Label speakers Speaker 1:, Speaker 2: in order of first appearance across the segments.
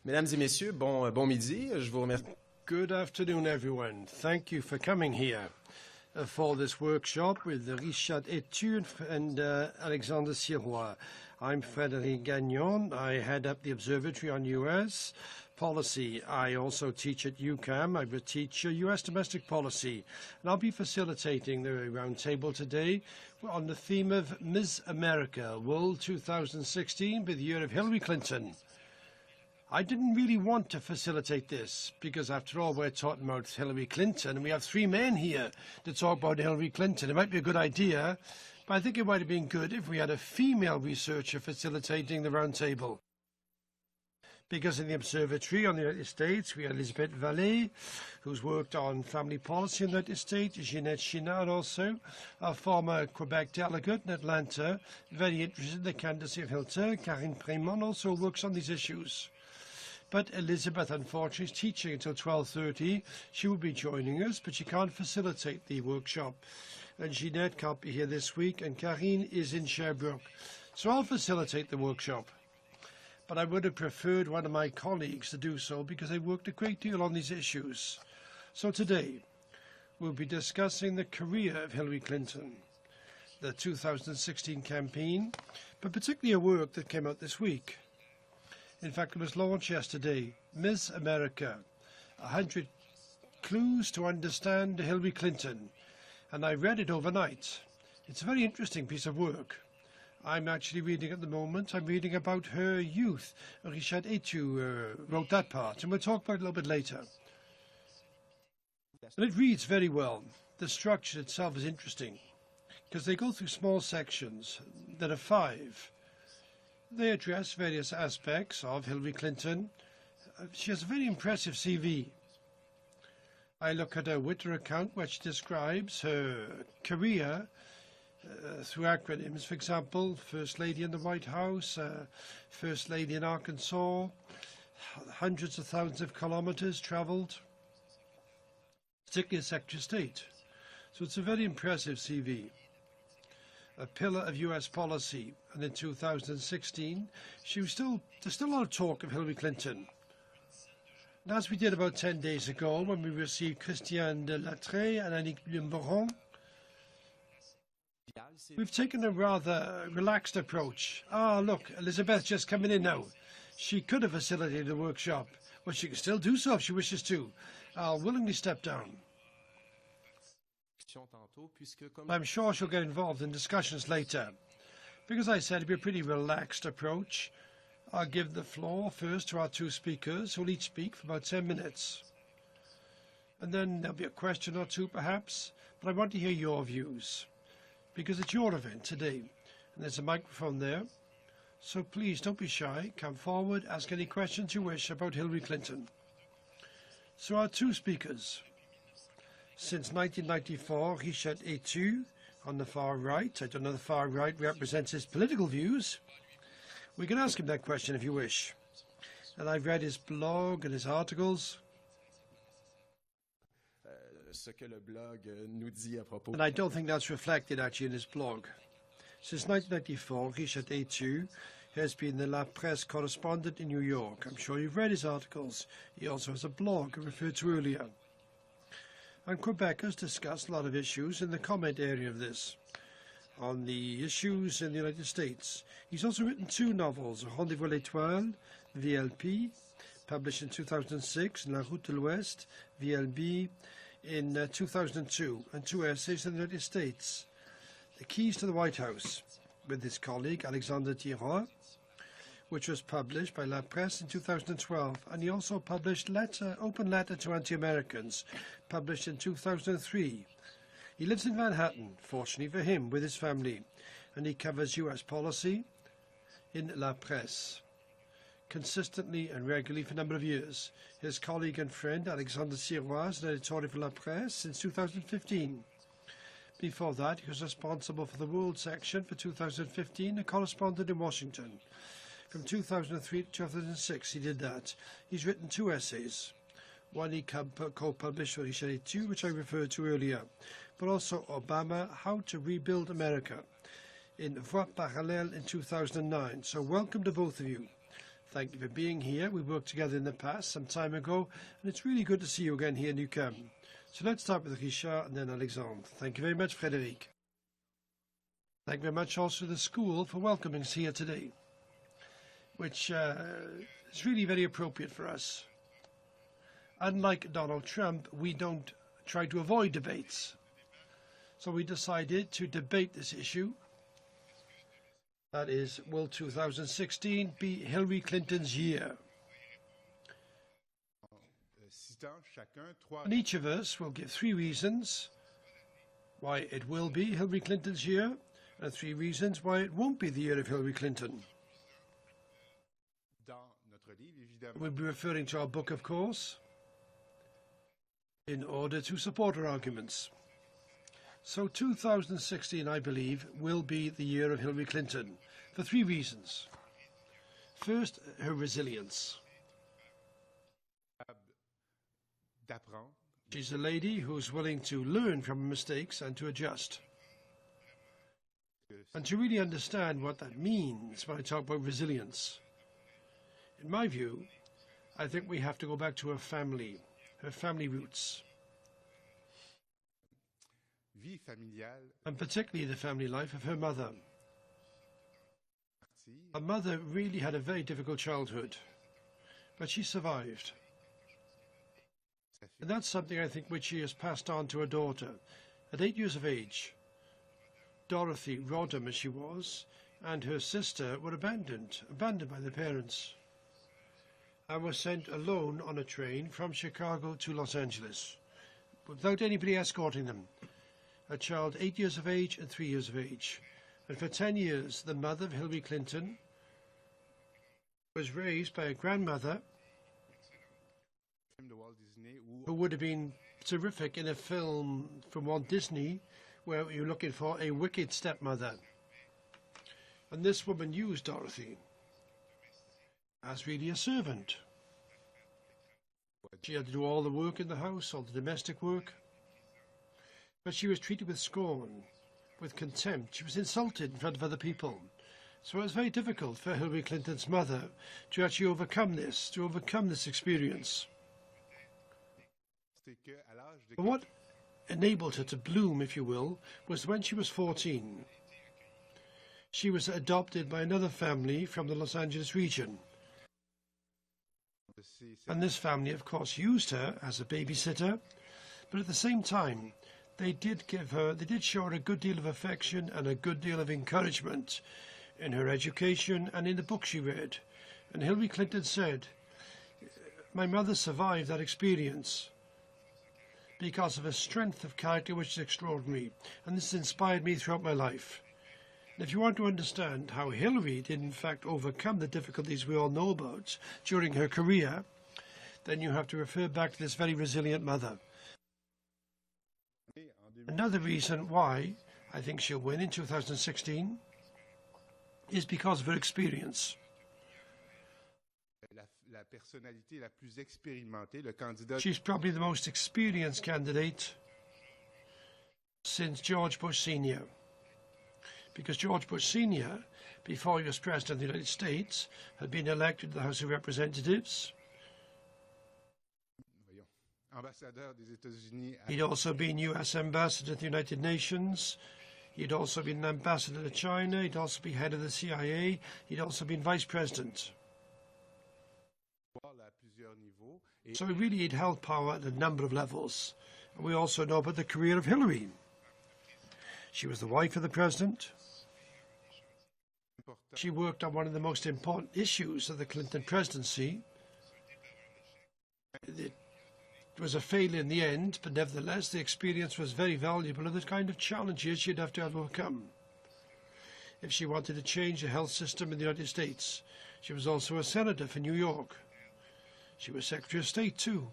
Speaker 1: Mesdames et messieurs, bon midi. Je vous remercie.
Speaker 2: Good afternoon, everyone. Thank you for coming here for this workshop with Richard Etude and Alexander Sirois. I'm Frédéric Gagnon. I head up the Observatory on U.S. Policy. I also teach at UQAM. I teach U.S. domestic policy. And I'll be facilitating the roundtable today on the theme of Ms. America, World 2016, with the year of Hillary Clinton. I didn't really want to facilitate this because, after all, we're talking about Hillary Clinton, and we have three men here to talk about Hillary Clinton. It might be a good idea, but I think it might have been good if we had a female researcher facilitating the roundtable. Because in the Observatory on the United States, we have Elizabeth Vallée, who's worked on family policy in the United States, Jeanette Chinard also, a former Quebec delegate in Atlanta, very interested in the candidacy of Hilton. Karine Prémont also works on these issues. But Elizabeth, unfortunately, is teaching until 12:30. She will be joining us, but she can't facilitate the workshop. And Jeanette can't be here this week, and Karine is in Sherbrooke. So I'll facilitate the workshop. But I would have preferred one of my colleagues to do so because they worked a great deal on these issues. So today, we'll be discussing the career of Hillary Clinton, the 2016 campaign, but particularly a work that came out this week. In fact, it was launched yesterday, Ms. America, 100 Clues to Understand Hillary Clinton. And I read it overnight. It's a very interesting piece of work. I'm actually reading at the moment. I'm reading about her youth. Richard Etude wrote that part, and we'll talk about it a little bit later. And it reads very well. The structure itself is interesting, because they go through small sections. There are 5. They address various aspects of Hillary Clinton. She has a very impressive CV. I look at her Twitter account, which describes her career through acronyms. For example, First Lady in the White House, First Lady in Arkansas, hundreds of thousands of kilometers traveled, particularly as Secretary of State. So it's a very impressive CV. A pillar of U.S. policy, and in 2016, there's still a lot of talk of Hillary Clinton. And as we did about 10 days ago, when we received Christiane de Latreille and Annick Limboron, we've taken a rather relaxed approach. Look, Elizabeth's just coming in now. She could have facilitated the workshop, but she can still do so if she wishes to. I'll willingly step down. I'm sure she'll get involved in discussions later. Because I said it'd be a pretty relaxed approach, I'll give the floor first to our 2 speakers, who'll each speak for about 10 minutes. And then there'll be a question or 2 perhaps, but I want to hear your views, because it's your event today, and there's a microphone there. So please don't be shy, come forward, ask any questions you wish about Hillary Clinton. So our 2 speakers. Since 1994, Richard Etude, on the far right. I don't know if the far right represents his political views. We can ask him that question if you wish. And I've read his blog and his articles. And I don't think that's reflected actually in his blog. Since 1994, Richard Etude has been the La Presse correspondent in New York. I'm sure you've read his articles. He also has a blog I referred to earlier. And Quebec has discussed a lot of issues in the comment area of this, on the issues in the United States. He's also written 2 novels, Rendez-vous l'Étoile, VLP, published in 2006, and La Route de l'Ouest, VLB, in 2002, and 2 essays in the United States. The Keys to the White House, with his colleague Alexander Sirois, which was published by La Presse in 2012, and he also published Open Letter to Anti-Americans, published in 2003. He lives in Manhattan, fortunately for him, with his family, and he covers U.S. policy in La Presse consistently and regularly for a number of years. His colleague and friend Alexander Sirois is an editorial for La Presse since 2015. Before that, he was responsible for the World section for 2015, a correspondent in Washington. From 2003 to 2006, he did that. He's written 2 essays. One he co-published with Richard Etude, which I referred to earlier, but also Obama, How to Rebuild America, in Voix Parallèle in 2009. So welcome to both of you. Thank you for being here. We worked together in the past, some time ago, and it's really good to see you again here in UQAM. So let's start with Richard and then Alexandre. Thank you very much, Frédéric. Thank you very much also to the school for welcoming us here today, which is really very appropriate for us. Unlike Donald Trump, we don't try to avoid debates. So we decided to debate this issue. That is, will 2016 be Hillary Clinton's year? And each of us will give 3 reasons why it will be Hillary Clinton's year, and 3 reasons why it won't be the year of Hillary Clinton. We'll be referring to our book, of course, in order to support our arguments. So 2016, I believe, will be the year of Hillary Clinton for 3 reasons. First, her resilience. She's a lady who's willing to learn from her mistakes and to adjust. And to really understand what that means when I talk about resilience. In my view, I think we have to go back to her family roots. And particularly the family life of her mother. Her mother really had a very difficult childhood, but she survived. And that's something I think which she has passed on to her daughter. At 8 years of age, Dorothy Rodham, as she was, and her sister were abandoned by their parents, and were sent alone on a train from Chicago to Los Angeles, without anybody escorting them. A child 8 years of age and 3 years of age. And for 10 years, the mother of Hillary Clinton was raised by a grandmother who would have been terrific in a film from Walt Disney where you're looking for a wicked stepmother. And this woman used Dorothy as really a servant. She had to do all the work in the house, all the domestic work. But she was treated with scorn, with contempt. She was insulted in front of other people. So it was very difficult for Hillary Clinton's mother to actually overcome this experience. But what enabled her to bloom, if you will, was when she was 14. She was adopted by another family from the Los Angeles region. And this family, of course, used her as a babysitter, but at the same time, they did show her a good deal of affection and a good deal of encouragement in her education and in the books she read. And Hillary Clinton said, my mother survived that experience because of a strength of character which is extraordinary, and this inspired me throughout my life. And if you want to understand how Hillary did in fact overcome the difficulties we all know about during her career, then you have to refer back to this very resilient mother. Another reason why I think she'll win in 2016 is because of her experience. She's probably the most experienced candidate since George Bush Sr. Because George Bush Sr., before he was President of the United States, had been elected to the House of Representatives. He'd also been U.S. Ambassador to the United Nations. He'd also been an ambassador to China. He'd also been head of the CIA. He'd also been Vice President. So really he'd held power at a number of levels. And we also know about the career of Hillary. She was the wife of the president. She worked on one of the most important issues of the Clinton presidency. It was a failure in the end, but nevertheless the experience was very valuable and the kind of challenges she'd have to overcome if she wanted to change the health system in the United States. She was also a senator for New York. She was Secretary of State too.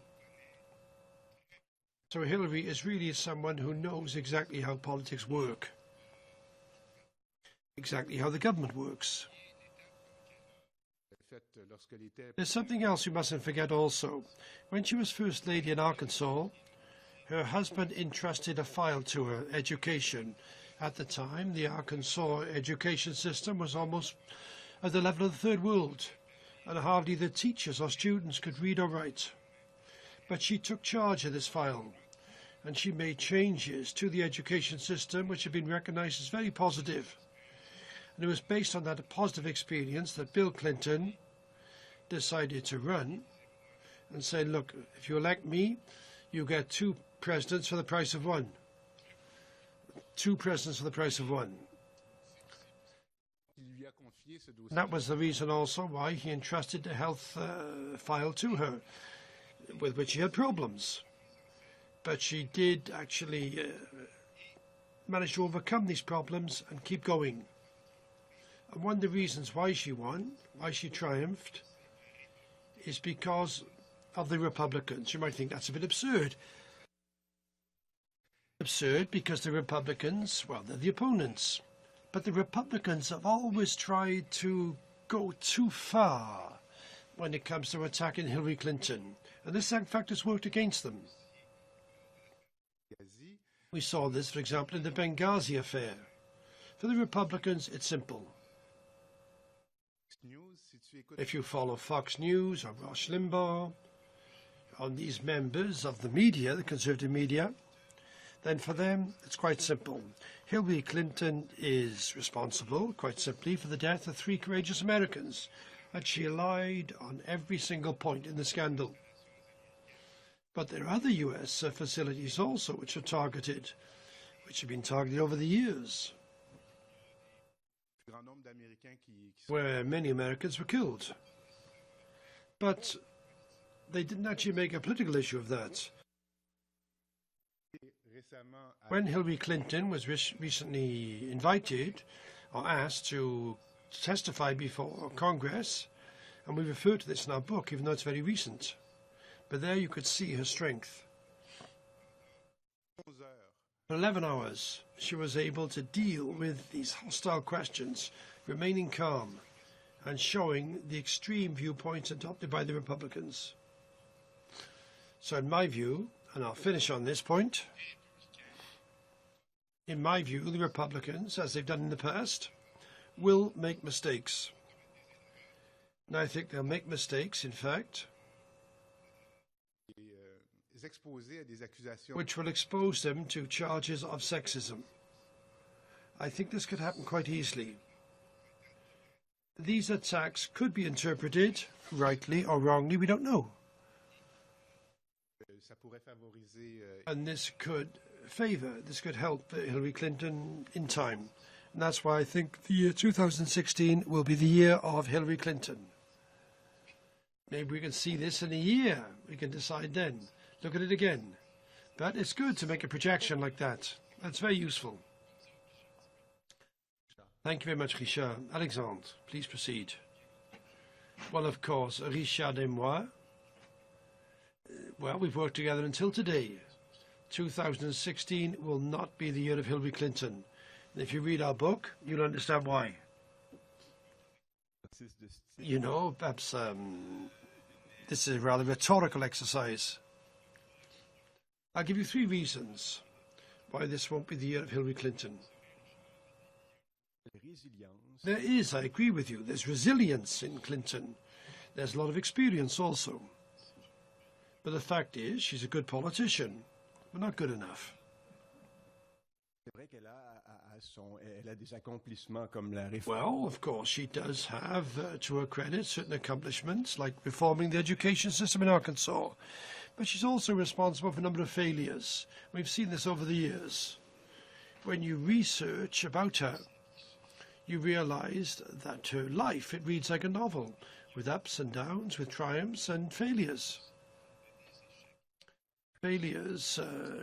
Speaker 2: So Hillary is really someone who knows exactly how politics work, exactly how the government works. There's something else we mustn't forget also. When she was First Lady in Arkansas, her husband entrusted a file to her, education. At the time, the Arkansas education system was almost at the level of the Third World. and hardly the teachers or students could read or write. But she took charge of this file, and she made changes to the education system which have been recognized as very positive. And it was based on that positive experience that Bill Clinton decided to run and say, look, if you elect me, you get 2 presidents for the price of 1. 2 presidents for the price of 1. And that was the reason also why he entrusted the health file to her, with which she had problems. But she did actually manage to overcome these problems and keep going. And one of the reasons why she won, why she triumphed, is because of the Republicans. You might think that's a bit absurd. Absurd because the Republicans, well, they're the opponents. But the Republicans have always tried to go too far when it comes to attacking Hillary Clinton. And this, in fact, has worked against them. We saw this, for example, in the Benghazi affair. For the Republicans, it's simple. If you follow Fox News or Rush Limbaugh, on these members of the media, the conservative media, then for them, it's quite simple. Hillary Clinton is responsible, quite simply, for the death of 3 courageous Americans, and she lied on every single point in the scandal. But there are other US facilities also which are targeted, which have been targeted over the years, where many Americans were killed. But they didn't actually make a political issue of that. When Hillary Clinton was recently invited or asked to testify before Congress, and we refer to this in our book, even though it's very recent, but there you could see her strength. For 11 hours, she was able to deal with these hostile questions, remaining calm and showing the extreme viewpoints adopted by the Republicans. So in my view, and I'll finish on this point, in my view, the Republicans, as they've done in the past, will make mistakes. And I think they'll make mistakes, in fact, which will expose them to charges of sexism. I think this could happen quite easily. These attacks could be interpreted rightly or wrongly, we don't know. And this could help Hillary Clinton in time. And that's why I think the year 2016 will be the year of Hillary Clinton. Maybe we can see this in a year. We can decide then. Look at it again. But it's good to make a projection like that. That's very useful. Thank you very much, Richard. Alexandre, please proceed. Well, of course, Richard et moi, well, we've worked together until today. 2016 will not be the year of Hillary Clinton. And if you read our book, you'll understand why. You know, perhaps this is a rather rhetorical exercise. I'll give you 3 reasons why this won't be the year of Hillary Clinton. There is, I agree with you, there's resilience in Clinton. There's a lot of experience also. But the fact is, she's a good politician, but not good enough. Well, of course, she does have, to her credit, certain accomplishments, like reforming the education system in Arkansas. But she's also responsible for a number of failures. We've seen this over the years. When you research about her, you realize that her life, it reads like a novel, with ups and downs, with triumphs and failures. Failures,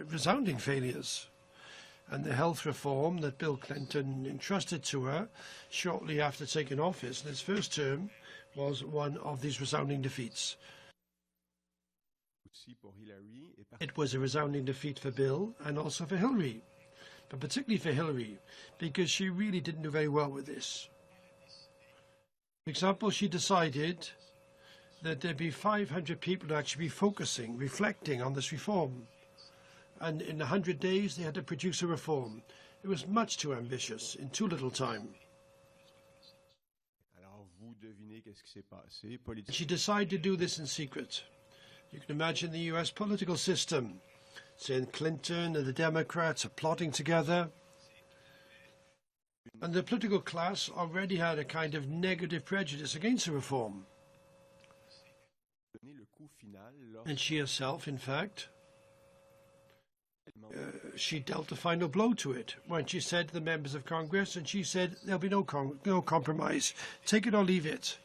Speaker 2: resounding failures. And the health reform that Bill Clinton entrusted to her shortly after taking office in his first term was one of these resounding defeats. It was a resounding defeat for Bill and also for Hillary, but particularly for Hillary, because she really didn't do very well with this. For example, she decided that there'd be 500 people to actually be focusing, reflecting on this reform. And in 100 days, they had to produce a reform. It was much too ambitious in too little time. She decided to do this in secret. You can imagine the US political system, saying Clinton and the Democrats are plotting together. And the political class already had a kind of negative prejudice against the reform. And she herself, in fact, she dealt the final blow to it when she said to the members of Congress, and she said, there'll be no compromise, take it or leave it.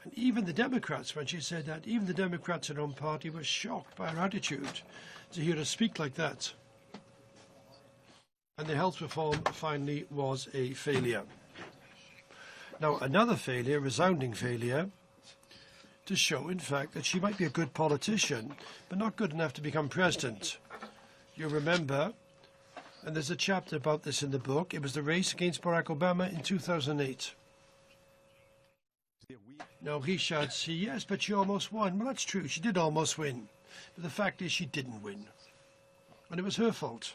Speaker 2: And even the Democrats, when she said that, even the Democrats in her own party were shocked by her attitude to hear her speak like that. And the health reform finally was a failure. Now, another failure, resounding failure, to show, in fact, that she might be a good politician, but not good enough to become president. You remember, and there's a chapter about this in the book, it was the race against Barack Obama in 2008. Now, Richard said, yes, but she almost won. Well, that's true, she did almost win. But the fact is she didn't win. And it was her fault.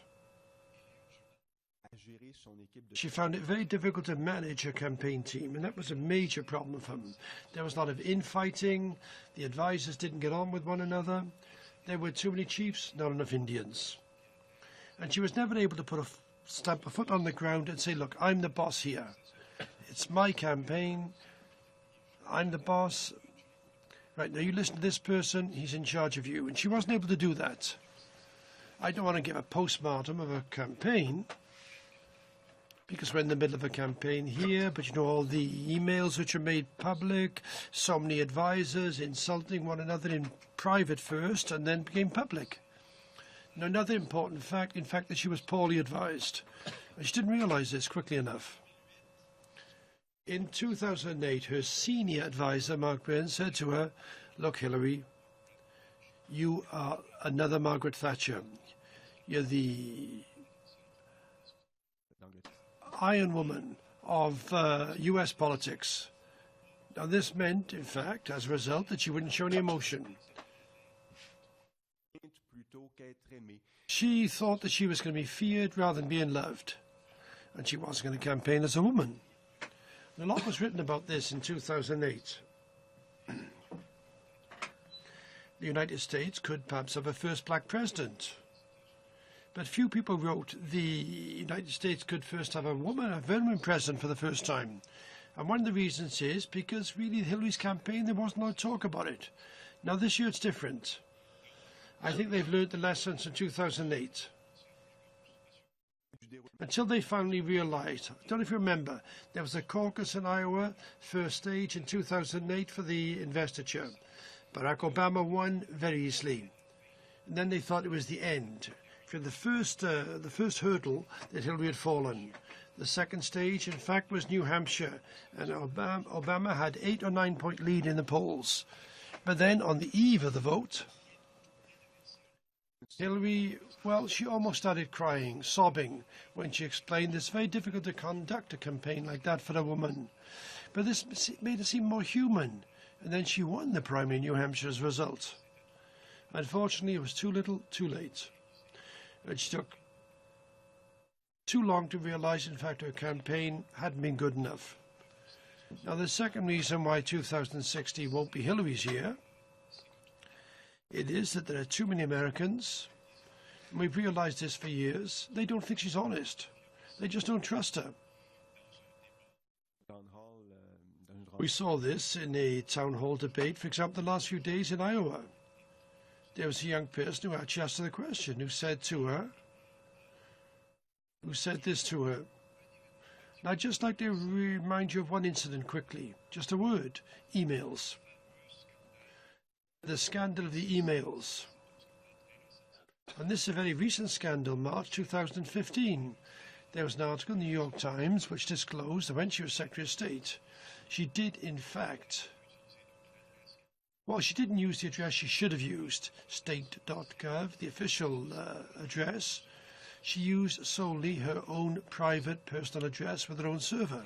Speaker 2: She found it very difficult to manage her campaign team, and that was a major problem for them. There was a lot of infighting, the advisors didn't get on with one another, there were too many chiefs, not enough Indians. And she was never able to stamp a foot on the ground and say, look, I'm the boss here. It's my campaign, I'm the boss. Right, now you listen to this person, he's in charge of you. And she wasn't able to do that. I don't want to give a postmortem of a campaign, because we're in the middle of a campaign here, but you know, all the emails which are made public, so many advisors insulting one another in private first and then became public. Now, another important fact, in fact, that she was poorly advised. And she didn't realize this quickly enough. In 2008, her senior advisor, Mark Bryn, said to her, look, Hillary, you are another Margaret Thatcher. You're the Iron Woman of US politics. Now, this meant, in fact, as a result, that she wouldn't show any emotion. She thought that she was going to be feared rather than being loved. And she wasn't going to campaign as a woman. And a lot was written about this in 2008. The United States could perhaps have a first black president. But few people wrote the United States could first have a woman president for the first time. And one of the reasons is because really Hillary's campaign, there wasn't a lot of talk about it. Now this year it's different. I think they've learned the lessons in 2008. Until they finally realized, I don't know if you remember, there was a caucus in Iowa, first stage in 2008 for the investiture. Barack Obama won very easily. And then they thought it was the end. For the first hurdle that Hillary had fallen. The second stage, in fact, was New Hampshire, and Obama had 8 or 9 point lead in the polls. But then, on the eve of the vote, Hillary, well, she almost started crying, sobbing, when she explained it's very difficult to conduct a campaign like that for a woman. But this made it seem more human, and then she won the primary in New Hampshire as a result. Unfortunately, it was too little, too late. And she took too long to realize, in fact, her campaign hadn't been good enough. Now, the second reason why 2016 won't be Hillary's year, it is that there are too many Americans, and we've realized this for years, they don't think she's honest. They just don't trust her. We saw this in a town hall debate, for example, the last few days in Iowa. There was a young person who actually asked her the question, who said this to her. Now, I'd just like to remind you of one incident quickly, just a word, emails. The scandal of the emails. And this is a very recent scandal, March 2015. There was an article in the New York Times which disclosed that when she was Secretary of State, she did, in fact, well, she didn't use the address she should have used, state.gov, the official address. She used solely her own private personal address with her own server.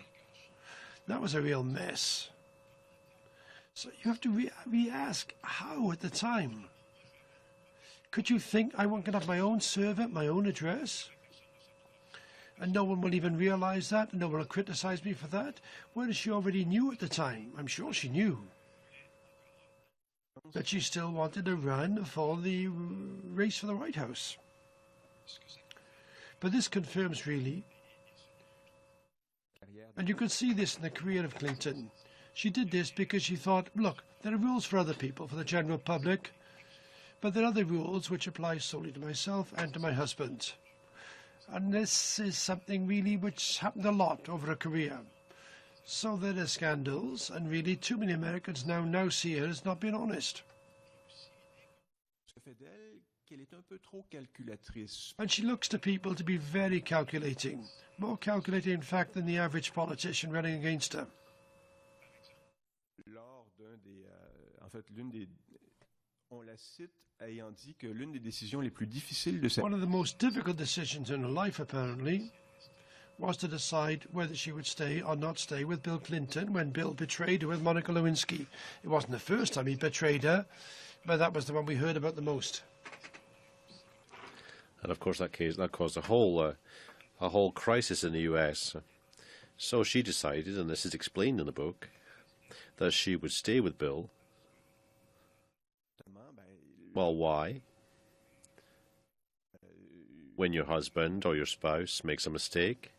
Speaker 2: That was a real mess. So you have to re-ask, how at the time? Could you think I want to have my own server, my own address? And no one will even realize that, and no one will criticize me for that, whereas she already knew at the time, I'm sure she knew, that she still wanted to run for the race for the White House. But this confirms really, and you could see this in the career of Clinton. She did this because she thought, look, there are rules for other people, for the general public, but there are other rules which apply solely to myself and to my husband. And this is something really which happened a lot over her career. So there are scandals, and really too many Americans now see her as not being honest. And she looks to people to be very calculating, more calculating in fact than the average politician running against her. One of the most difficult decisions in her life, apparently, was to decide whether she would stay or not stay with Bill Clinton when Bill betrayed her with Monica Lewinsky. It wasn't the first time he betrayed her, but that was the one we heard about the most.
Speaker 3: And of course, that caused a whole crisis in the U.S. So she decided, and this is explained in the book, that she would stay with Bill. Well, why? When your husband or your spouse makes a mistake,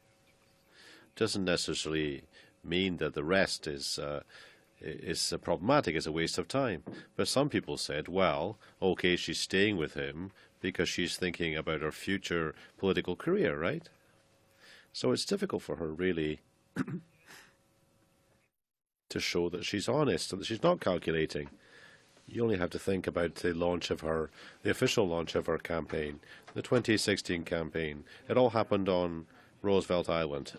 Speaker 3: doesn't necessarily mean that the rest is problematic, it's a waste of time. But some people said, well, okay, she's staying with him because she's thinking about her future political career, right? So it's difficult for her, really, to show that she's honest and that she's not calculating. You only have to think about the official launch of her campaign, the 2016 campaign. It all happened on Roosevelt Island.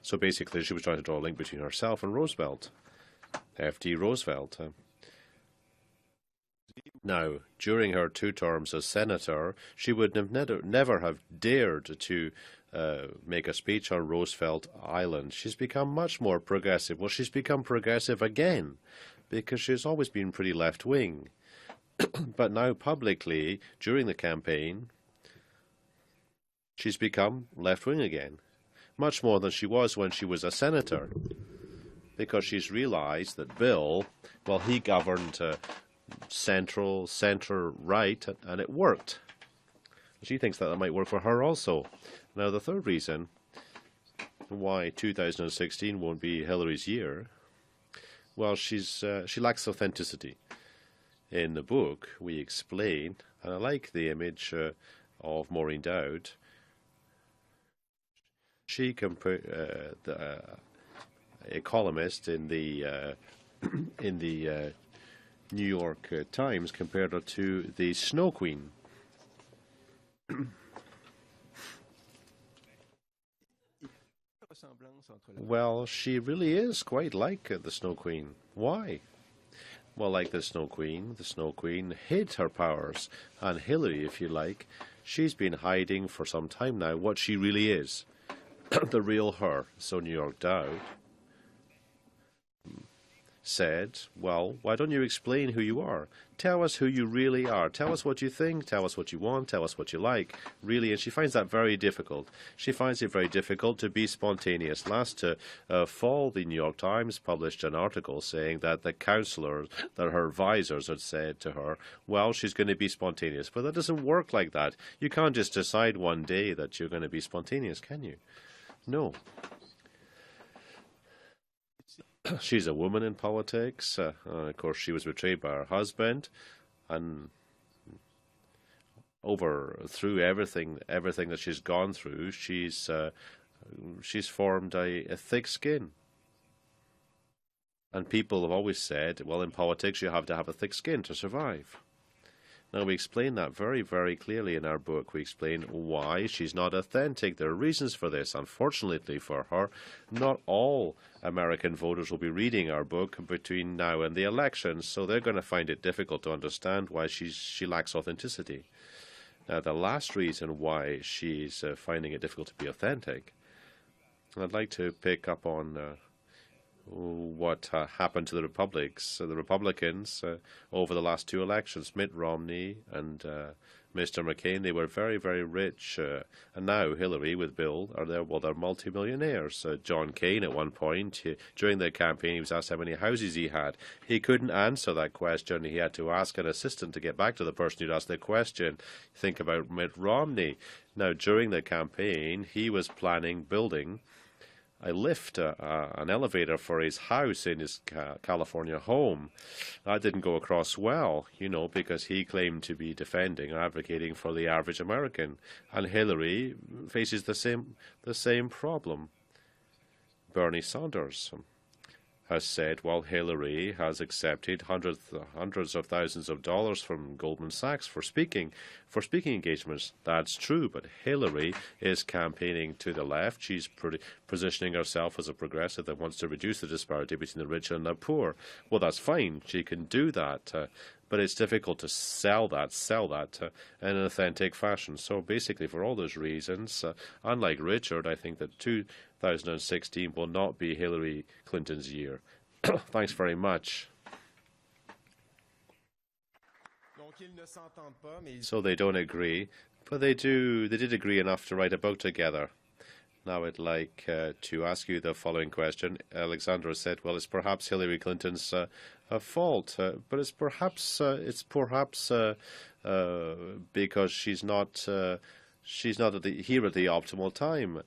Speaker 3: So basically, she was trying to draw a link between herself and Roosevelt, F.D. Roosevelt. Now, during her 2 terms as senator, she would have never have dared to make a speech on Roosevelt Island. She's become much more progressive. Well, she's become progressive again, because she's always been pretty left-wing. But now publicly, during the campaign, she's become left-wing again, much more than she was when she was a senator, because she's realized that Bill, well, he governed center-right, and it worked. She thinks that might work for her also. Now, the third reason why 2016 won't be Hillary's year, well, she lacks authenticity. In the book, we explain, and I like the image of Maureen Dowd. She a columnist in the New York Times compared her to the Snow Queen. Well, she really is quite like the Snow Queen. Why? Well, like the Snow Queen hid her powers. And Hillary, if you like, she's been hiding for some time now what she really is. The real her. So New York Dowd said, well, why don't you explain who you are? Tell us who you really are. Tell us what you think. Tell us what you want. Tell us what you like. Really, and she finds that very difficult. She finds it very difficult to be spontaneous. Last fall, the New York Times published an article saying that the counselors, that her advisors had said to her, well, she's going to be spontaneous. But that doesn't work like that. You can't just decide one day that you're going to be spontaneous, can you? No. She's a woman in politics. Of course, she was betrayed by her husband, and through everything that she's gone through, she's formed a thick skin. And people have always said, well, in politics, you have to have a thick skin to survive. Now, we explain that very, very clearly in our book. We explain why she's not authentic. There are reasons for this. Unfortunately for her, not all American voters will be reading our book between now and the elections, so they're going to find it difficult to understand why she lacks authenticity. Now, the last reason why she's finding it difficult to be authentic, I'd like to pick up on what happened to the Republicans over the last 2 elections, Mitt Romney and Mr. McCain, they were very, very rich. And now Hillary with Bill they're multimillionaires. John Cain at one point, during the campaign, he was asked how many houses he had. He couldn't answer that question. He had to ask an assistant to get back to the person who'd asked the question. Think about Mitt Romney. Now, during the campaign, he was planning building a lift, an elevator for his house in his California home. That didn't go across well, because he claimed to be defending or advocating for the average American. And Hillary faces the same problem. Bernie Sanders has said, well, Hillary has accepted hundreds of thousands of dollars from Goldman Sachs for speaking engagements. That's true, but Hillary is campaigning to the left. She's positioning herself as a progressive that wants to reduce the disparity between the rich and the poor. Well, that's fine. She can do that. But it's difficult to sell that in an authentic fashion. So basically, for all those reasons, unlike Richard, I think that 2016 will not be Hillary Clinton's year. Thanks very much. So they don't agree, but they did agree enough to write a book together. Now I'd like to ask you the following question. Alexandra said, well, it's perhaps Hillary Clinton's fault, but it's perhaps because she's not here at the optimal time.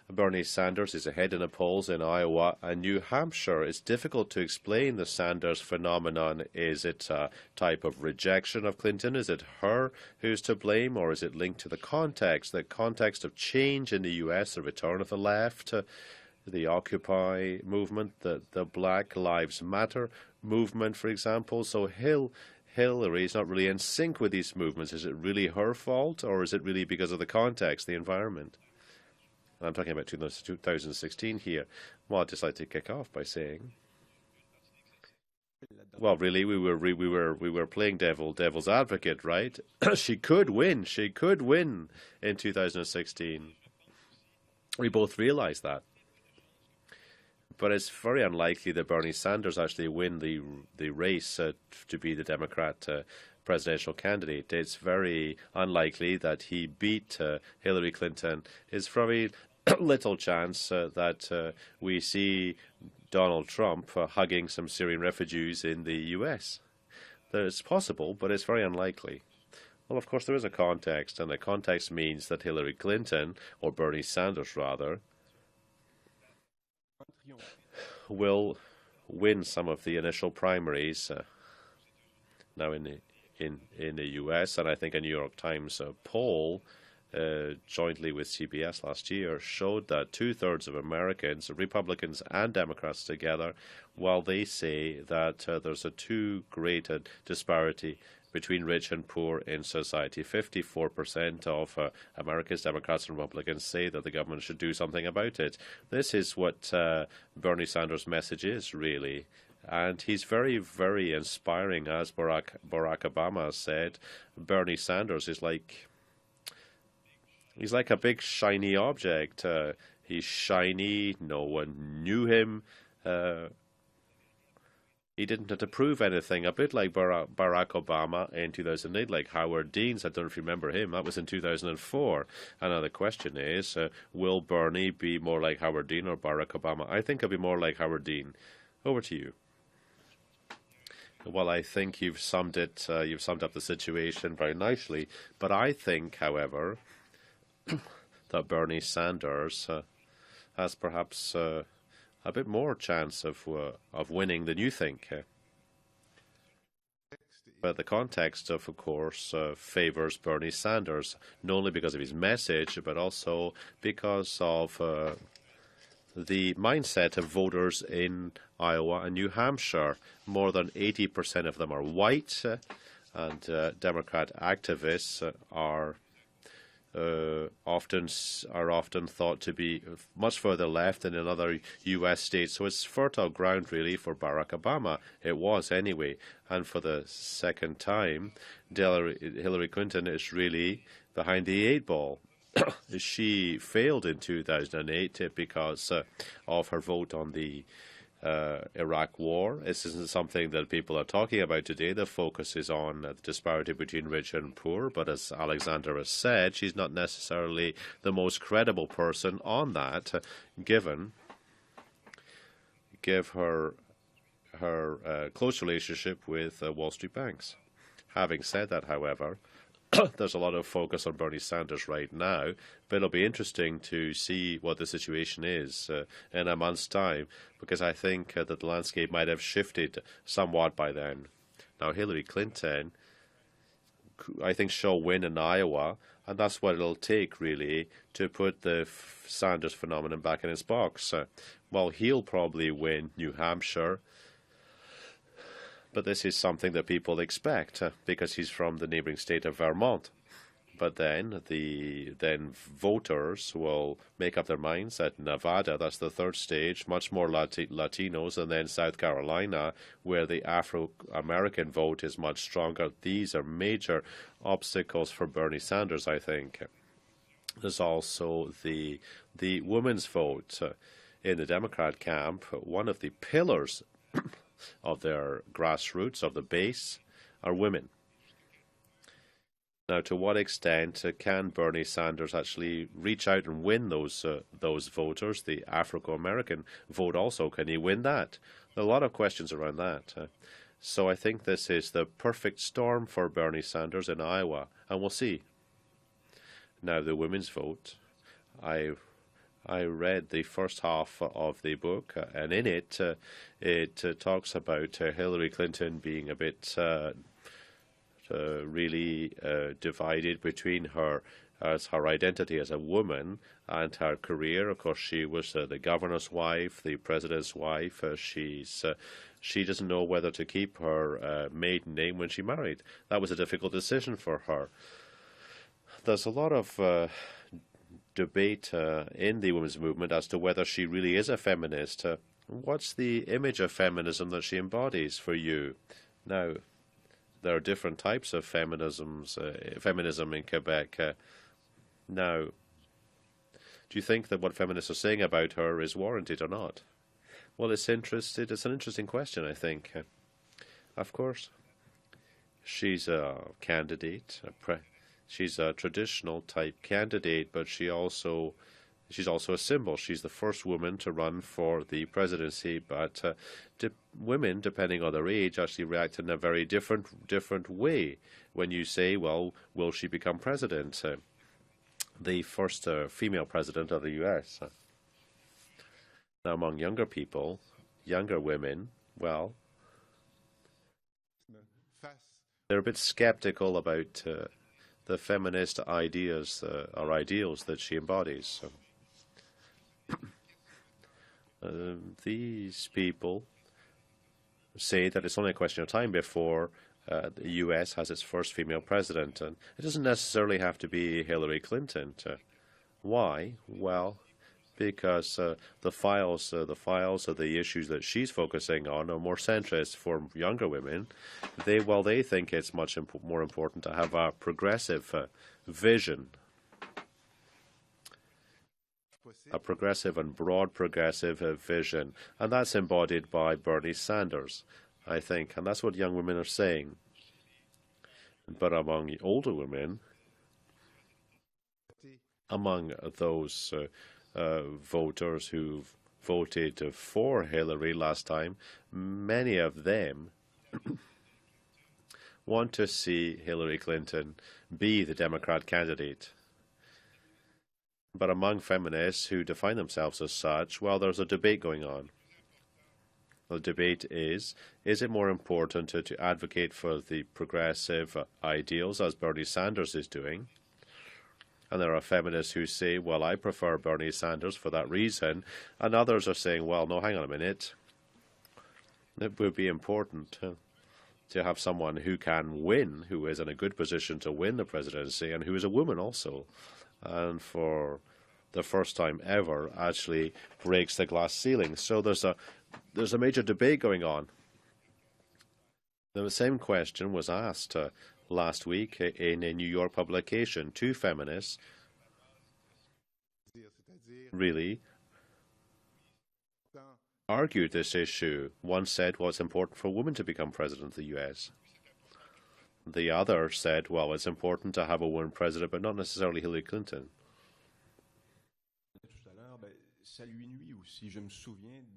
Speaker 3: Bernie Sanders is ahead in the polls in Iowa and New Hampshire. It's difficult to explain the Sanders phenomenon. Is it a type of rejection of Clinton? Is it her who's to blame, or is it linked to the context of change in the U.S., the return of the left, the Occupy movement, the Black Lives Matter movement, for example? So Hillary is not really in sync with these movements. Is it really her fault, or is it really because of the context, the environment? I'm talking about 2016 here. Well, I'd just like to kick off by saying, well, really, we were playing devil's advocate, right? She could win in 2016. We both realize that. But it's very unlikely that Bernie Sanders actually win the race to be the Democrat presidential candidate. It's very unlikely that he beat Hillary Clinton. It's very little chance that we see Donald Trump hugging some Syrian refugees in the U.S. It's possible, but it's very unlikely. Well, of course, there is a context, and the context means that Hillary Clinton, or Bernie Sanders rather, will win some of the initial primaries now in the U.S., and I think a New York Times poll jointly with CBS last year showed that 2/3 of Americans, Republicans and Democrats together, while they say that there's a too great a disparity between rich and poor in society. 54% of America's Democrats and Republicans say that the government should do something about it. This is what Bernie Sanders' message is, really. And he's very, very inspiring. As Barack Obama said, Bernie Sanders is he's like a big shiny object. He's shiny. No one knew him. He didn't have to prove anything, a bit like Barack Obama in 2008, like Howard Dean. I don't know if you remember him. That was in 2004. And now the question is, will Bernie be more like Howard Dean or Barack Obama? I think he'll be more like Howard Dean. Over to you. Well, I think you've summed it. You've summed up the situation very nicely. But I think, however, that Bernie Sanders has perhaps a bit more chance of winning than you think. But the context of course, favours Bernie Sanders, not only because of his message, but also because of the mindset of voters in Iowa and New Hampshire. More than 80% of them are white, and Democrat activists are often thought to be much further left than in other U.S. states. So it's fertile ground, really, for Barack Obama. It was anyway. And for the second time, Hillary Clinton is really behind the eight ball. She failed in 2008 because of her vote on the Iraq war. This isn't something that people are talking about today. The focus is on the disparity between rich and poor, but as Alexander has said, she's not necessarily the most credible person on that, given her close relationship with Wall Street banks. Having said that, however, there's a lot of focus on Bernie Sanders right now, but it'll be interesting to see what the situation is in a month's time, because I think that the landscape might have shifted somewhat by then. Now, Hillary Clinton, I think she'll win in Iowa, and that's what it'll take, really, to put the Sanders phenomenon back in its box. Well, he'll probably win New Hampshire, but this is something that people expect because he's from the neighboring state of Vermont. But then voters will make up their minds that Nevada, that's the third stage, much more Latinos, and then South Carolina, where the Afro-American vote is much stronger. These are major obstacles for Bernie Sanders, I think. There's also the women's vote in the Democrat camp. One of the pillars of their grassroots, of the base, are women. Now, to what extent can Bernie Sanders actually reach out and win those voters? The Afro-American vote also, can he win that? There are a lot of questions around that. So I think this is the perfect storm for Bernie Sanders in Iowa, and we'll see. Now, the women's vote, I read the first half of the book, and in it, it talks about Hillary Clinton being a bit really divided between her identity as a woman and her career. Of course, she was the governor's wife, the president's wife. She doesn't know whether to keep her maiden name when she married. That was a difficult decision for her. There's a lot of debate in the women's movement as to whether she really is a feminist. What's the image of feminism that she embodies for you? Now, there are different types of feminism in Quebec. Now, do you think that what feminists are saying about her is warranted or not? Well, it's an interesting question, I think. Of course, she's a candidate, she's a traditional type candidate, but she's also a symbol. She's the first woman to run for the presidency, but women, depending on their age, actually react in a very different way when you say, well, will she become president? The first female president of the U.S. Now, among younger people, younger women, well, they're a bit skeptical about the feminist ideas or ideals that she embodies. These people say that it's only a question of time before the U.S. has its first female president, and it doesn't necessarily have to be Hillary Clinton. Why? Well, because the files of the issues that she's focusing on are more centrist for younger women. They think it's much more important to have a progressive vision, a progressive and broad progressive vision, and that's embodied by Bernie Sanders, I think, and that's what young women are saying. But among older women, among those voters who voted for Hillary last time, many of them want to see Hillary Clinton be the Democrat candidate. But among feminists who define themselves as such, well, there's a debate going on. The debate is it more important to advocate for the progressive ideals, as Bernie Sanders is doing? And there are feminists who say, well, I prefer Bernie Sanders for that reason. And others are saying, well, no, hang on a minute. It would be important to have someone who can win, who is in a good position to win the presidency, and who is a woman also. And for the first time ever, actually breaks the glass ceiling. So there's a major debate going on. The same question was asked last week in a New York publication. Two feminists really argued this issue. One said, well, it's important for women to become president of the U.S. The other said, well, it's important to have a woman president, but not necessarily Hillary Clinton.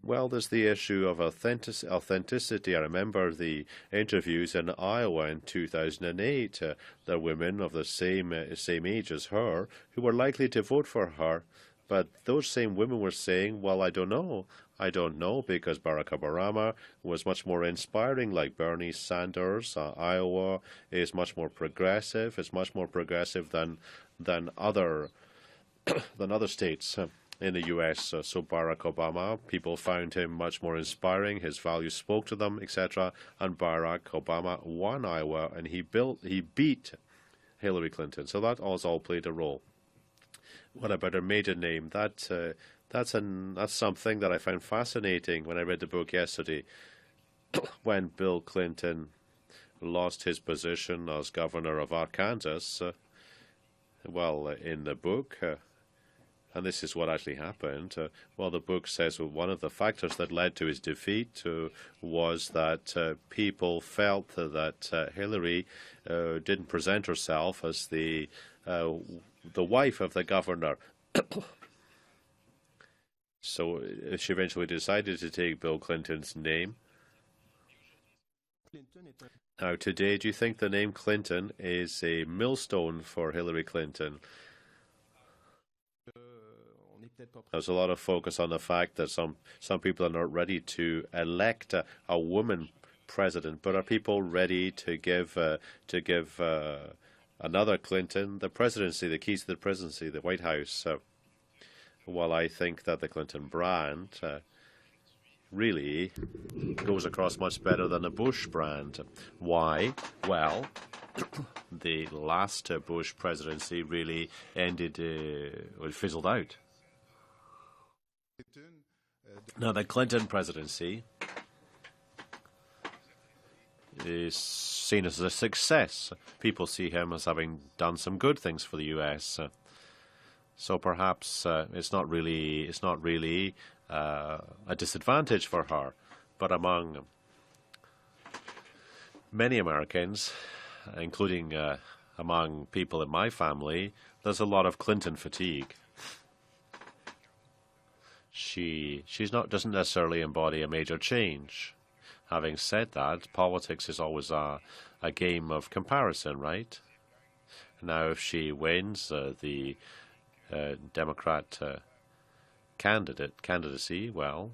Speaker 3: Well, there's the issue of authenticity. I remember the interviews in Iowa in 2008. There are women of the same age as her who were likely to vote for her. But those same women were saying, well, I don't know. I don't know, because Barack Obama was much more inspiring, like Bernie Sanders. Iowa is much more progressive. It's much more progressive than other states in the U.S. So Barack Obama, people found him much more inspiring. His values spoke to them, etc. And Barack Obama won Iowa, and he beat Hillary Clinton. So that all played a role. What about her maiden name? That's something that I found fascinating when I read the book yesterday. When Bill Clinton lost his position as governor of Arkansas, in the book, and this is what actually happened. The book says one of the factors that led to his defeat was that people felt that Hillary didn't present herself as the wife of the governor. So she eventually decided to take Bill Clinton's name. Now, today, do you think the name Clinton is a millstone for Hillary Clinton? There's a lot of focus on the fact that some people are not ready to elect a woman president, but are people ready to give another Clinton the presidency, the keys to the presidency, the White House? I think that the Clinton brand really goes across much better than the Bush brand. Why? Well, the last Bush presidency really fizzled out. Now, the Clinton presidency is seen as a success. People see him as having done some good things for the U.S. So perhaps it's not really a disadvantage for her. But among many Americans, including among people in my family, there's a lot of Clinton fatigue. She doesn't necessarily embody a major change. Having said that, politics is always a game of comparison, right? Now, if she wins the Democrat candidacy, well,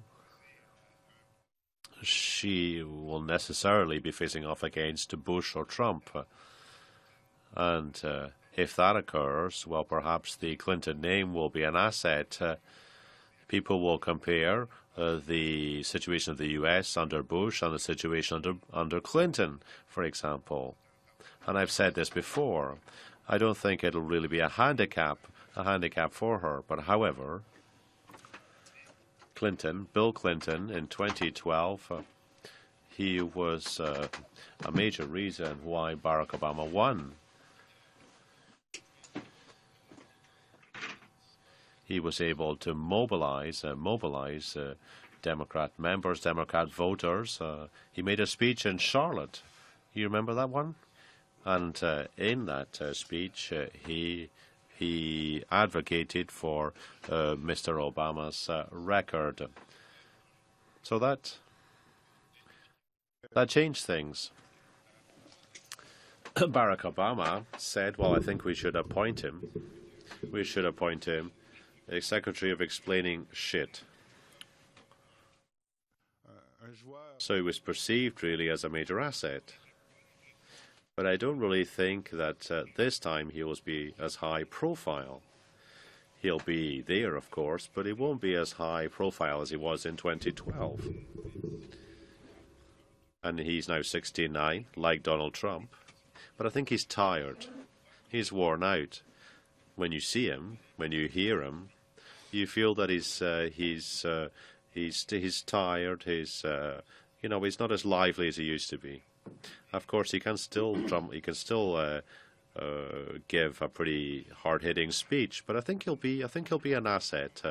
Speaker 3: she will necessarily be facing off against Bush or Trump. And if that occurs, well, perhaps the Clinton name will be an asset. People will compare the situation of the U.S. under Bush and the situation under Clinton, for example. And I've said this before. I don't think it'll really be a handicap for her. But however, Bill Clinton, in 2012, he was a major reason why Barack Obama won. He was able to mobilize Democrat members, Democrat voters. He made a speech in Charlotte. You remember that one? And in that speech, he advocated for Mr. Obama's record. So that changed things. Barack Obama said, well, I think we should appoint him. We should appoint him a Secretary of Explaining Shit. So he was perceived really as a major asset. But I don't really think that this time he will be as high profile. He'll be there, of course, but he won't be as high profile as he was in 2012. And he's now 69, like Donald Trump. But I think he's tired. He's worn out. When you see him, when you hear him, you feel that he's tired. He's not as lively as he used to be. Of course, he can still give a pretty hard-hitting speech. But I think he'll be an asset.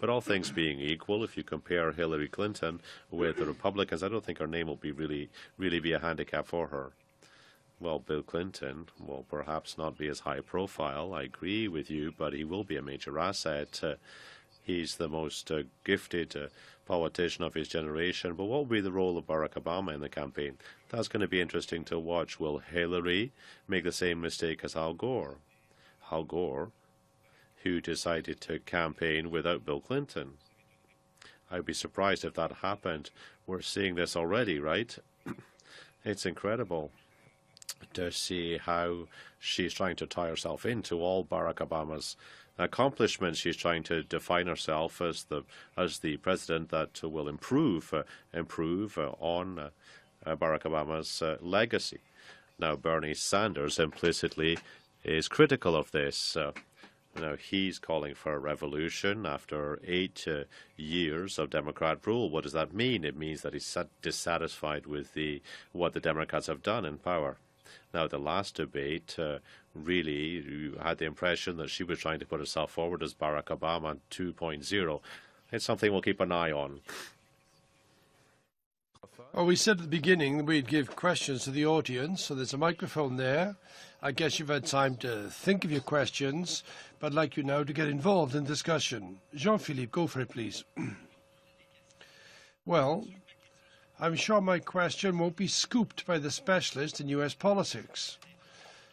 Speaker 3: But all things being equal, if you compare Hillary Clinton with the Republicans, I don't think her name will be really be a handicap for her. Well, Bill Clinton will perhaps not be as high profile, I agree with you, but he will be a major asset. He's the most gifted politician of his generation. But what will be the role of Barack Obama in the campaign? That's going to be interesting to watch. Will Hillary make the same mistake as Al Gore? Al Gore, who decided to campaign without Bill Clinton. I'd be surprised if that happened. We're seeing this already, right? It's incredible to see how she's trying to tie herself into all Barack Obama's accomplishments. She's trying to define herself as the president that will improve on Barack Obama's legacy. Now, Bernie Sanders implicitly is critical of this. Now, he's calling for a revolution after 8 years of Democrat rule. What does that mean? It means that he's dissatisfied with what the Democrats have done in power. Now, the last debate, really, you had the impression that she was trying to put herself forward as Barack Obama 2.0. It's something we'll keep an eye on.
Speaker 2: Well, we said at the beginning that we'd give questions to the audience, so there's a microphone there. I guess you've had time to think of your questions, but I'd like you now to get involved in discussion. Jean-Philippe, go for it, please. Well, I'm sure my question won't be scooped by the specialist in U.S. politics.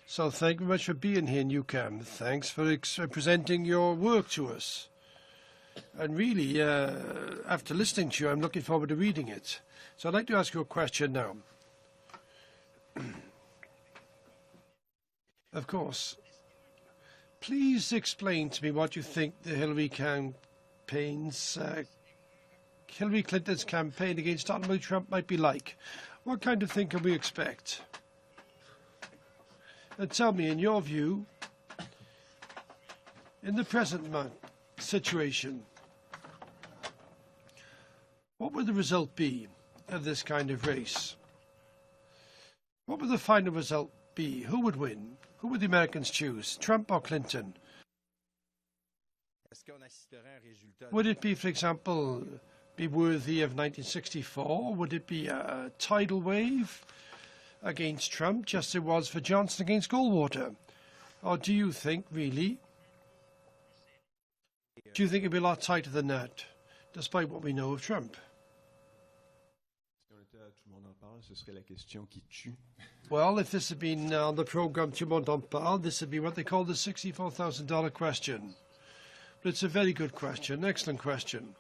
Speaker 2: So thank you very much for being here in UQAM. Thanks for presenting your work to us. And really, after listening to you, I'm looking forward to reading it. So I'd like to ask you a question now. Of course, please explain to me what you think the Hillary Clinton's campaign against Donald Trump might be like. What kind of thing can we expect? And tell me, in your view, in the present situation, what would the result be of this kind of race? What would the final result be? Who would win? Who would the Americans choose, Trump or Clinton? Would it be, for example, be worthy of 1964? Would it be a tidal wave against Trump, just as it was for Johnson against Goldwater? Or do you think, really, it'd be a lot tighter than that, despite what we know of Trump? Well, if this had been on the program Tout le monde en parle, this would be what they call the $64,000 question. But it's a very good question, excellent question.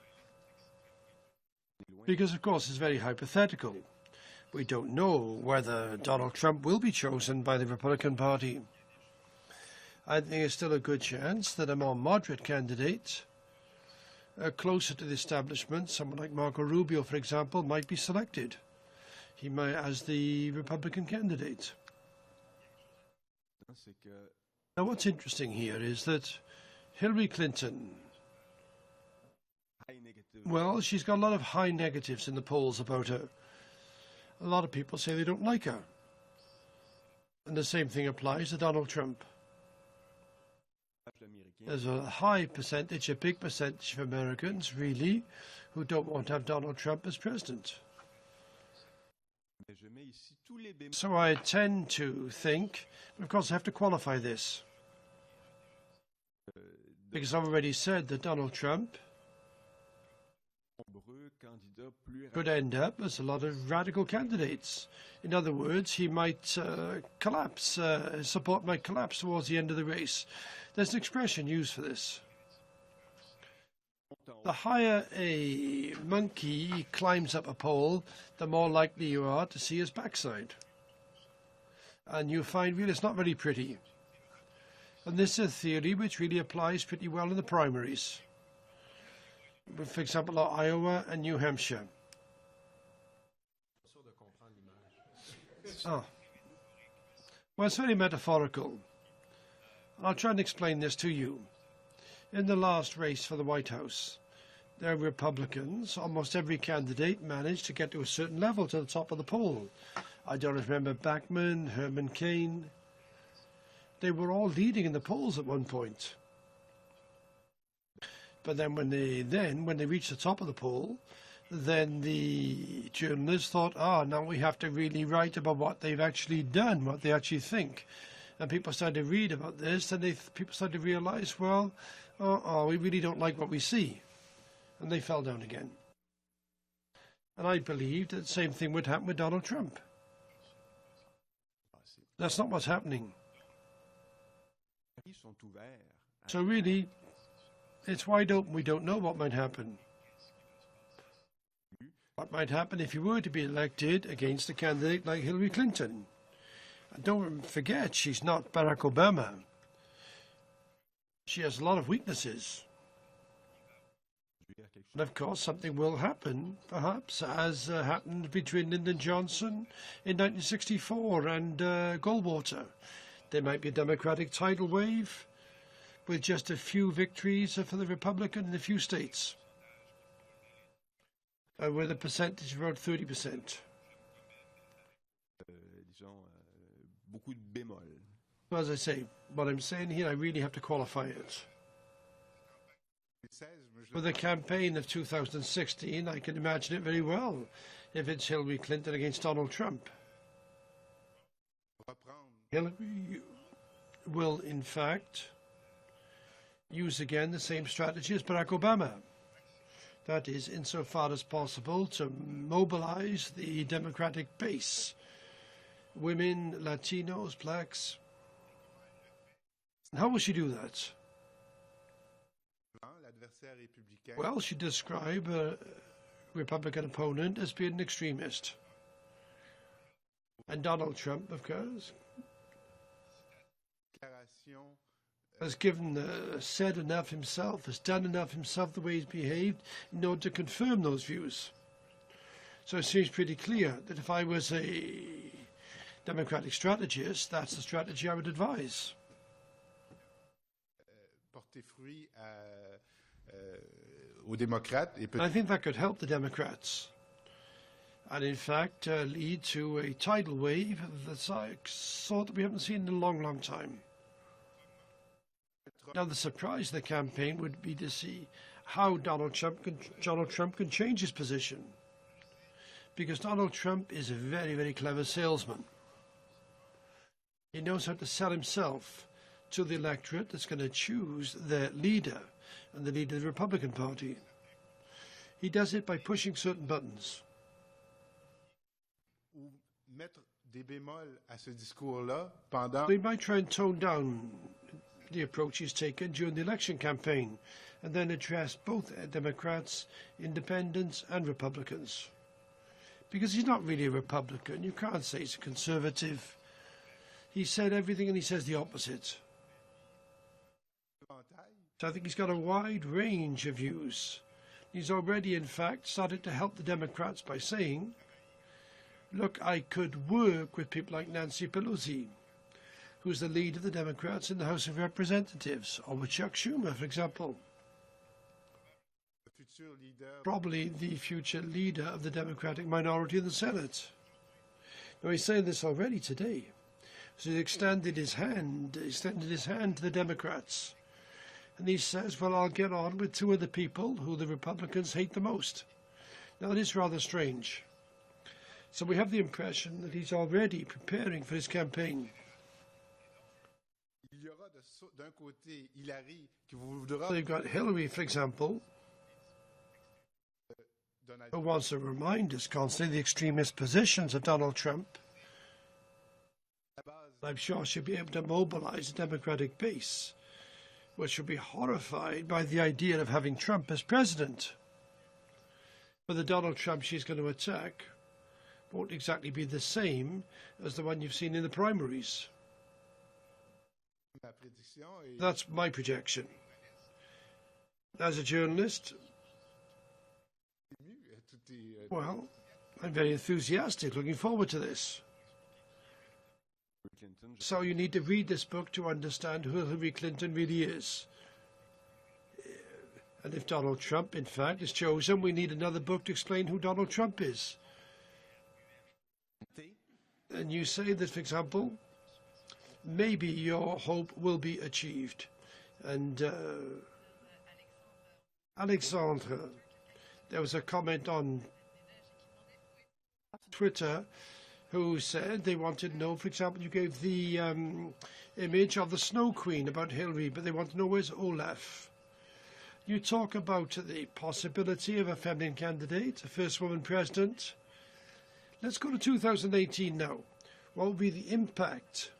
Speaker 2: Because, of course, it's very hypothetical. We don't know whether Donald Trump will be chosen by the Republican Party. I think there's still a good chance that a more moderate candidate, closer to the establishment, someone like Marco Rubio, for example, might be selected. He might as the Republican candidate. Now, what's interesting here is that Hillary Clinton, well, she's got a lot of high negatives in the polls about her. A lot of people say they don't like her. And the same thing applies to Donald Trump. There's a high percentage, a big percentage of Americans, really, who don't want to have Donald Trump as president. So I tend to think, of course I have to qualify this, because I've already said that Donald Trump could end up as a lot of radical candidates. In other words, he might collapse, his support might collapse towards the end of the race. There's an expression used for this. The higher a monkey climbs up a pole, the more likely you are to see his backside. And you find really it's not very pretty. And this is a theory which really applies pretty well in the primaries. For example, Iowa and New Hampshire. Oh. Well, it's very metaphorical. I'll try and explain this to you. In the last race for the White House, there were Republicans. Almost every candidate managed to get to a certain level, to the top of the poll. I don't remember Bachmann, Herman Cain. They were all leading in the polls at one point. But then when they reached the top of the poll, then the journalists thought, now we have to really write about what they've actually done, what they actually think. And people started to read about this, and people started to realize, well, we really don't like what we see. And they fell down again. And I believed that the same thing would happen with Donald Trump. That's not what's happening. So really, it's wide open. We don't know what might happen. What might happen if you were to be elected against a candidate like Hillary Clinton? And don't forget, she's not Barack Obama. She has a lot of weaknesses. And of course, something will happen, perhaps, as happened between Lyndon Johnson in 1964 and Goldwater. There might be a Democratic tidal wave with just a few victories for the Republican in a few states, with a percentage of around 30%. Well, as I say, what I'm saying here, I really have to qualify it. For the campaign of 2016, I can imagine it very well if it's Hillary Clinton against Donald Trump. Hillary will, in fact, use again the same strategy as Barack Obama. That is, insofar as possible, to mobilize the Democratic base. Women, Latinos, blacks. And how will she do that? Well, she described a Republican opponent as being an extremist. And Donald Trump, of course, has said enough himself, has done enough himself the way he's behaved in order to confirm those views. So it seems pretty clear that if I was a Democratic strategist, that's the strategy I would advise. I think that could help the Democrats and in fact lead to a tidal wave that's a sort that we haven't seen in a long, long time. Now the surprise of the campaign would be to see how Donald Trump can change his position, because Donald Trump is a very, very clever salesman. He knows how to sell himself to the electorate that's going to choose their leader and the leader of the Republican Party. He does it by pushing certain buttons. They might try and tone down the approach he's taken during the election campaign and then address both Democrats, independents and Republicans. Because he's not really a Republican. You can't say he's a conservative. He said everything and he says the opposite. So I think he's got a wide range of views. He's already, in fact, started to help the Democrats by saying, look, I could work with people like Nancy Pelosi, who's the leader of the Democrats in the House of Representatives, or with Chuck Schumer, for example. Probably the future leader of the Democratic minority in the Senate. Now, he's saying this already today. So he extended his hand to the Democrats. And he says, well, I'll get on with two of the people who the Republicans hate the most. Now, it is rather strange. So we have the impression that he's already preparing for his campaign. So you've got Hillary, for example, who wants to remind us constantly the extremist positions of Donald Trump. I'm sure she'll be able to mobilize the Democratic base, which will be horrified by the idea of having Trump as president. But the Donald Trump she's going to attack won't exactly be the same as the one you've seen in the primaries. That's my projection. As a journalist, well, I'm very enthusiastic, looking forward to this. So you need to read this book to understand who Hillary Clinton really is. And if Donald Trump, in fact, is chosen, we need another book to explain who Donald Trump is. And you say that, for example, maybe your hope will be achieved. And Alexandre, there was a comment on Twitter who said they wanted to know, for example, you gave the image of the Snow Queen about Hillary, but they want to know where's Olaf. You talk about the possibility of a feminine candidate, a first woman president. Let's go to 2018 now. What will be the impact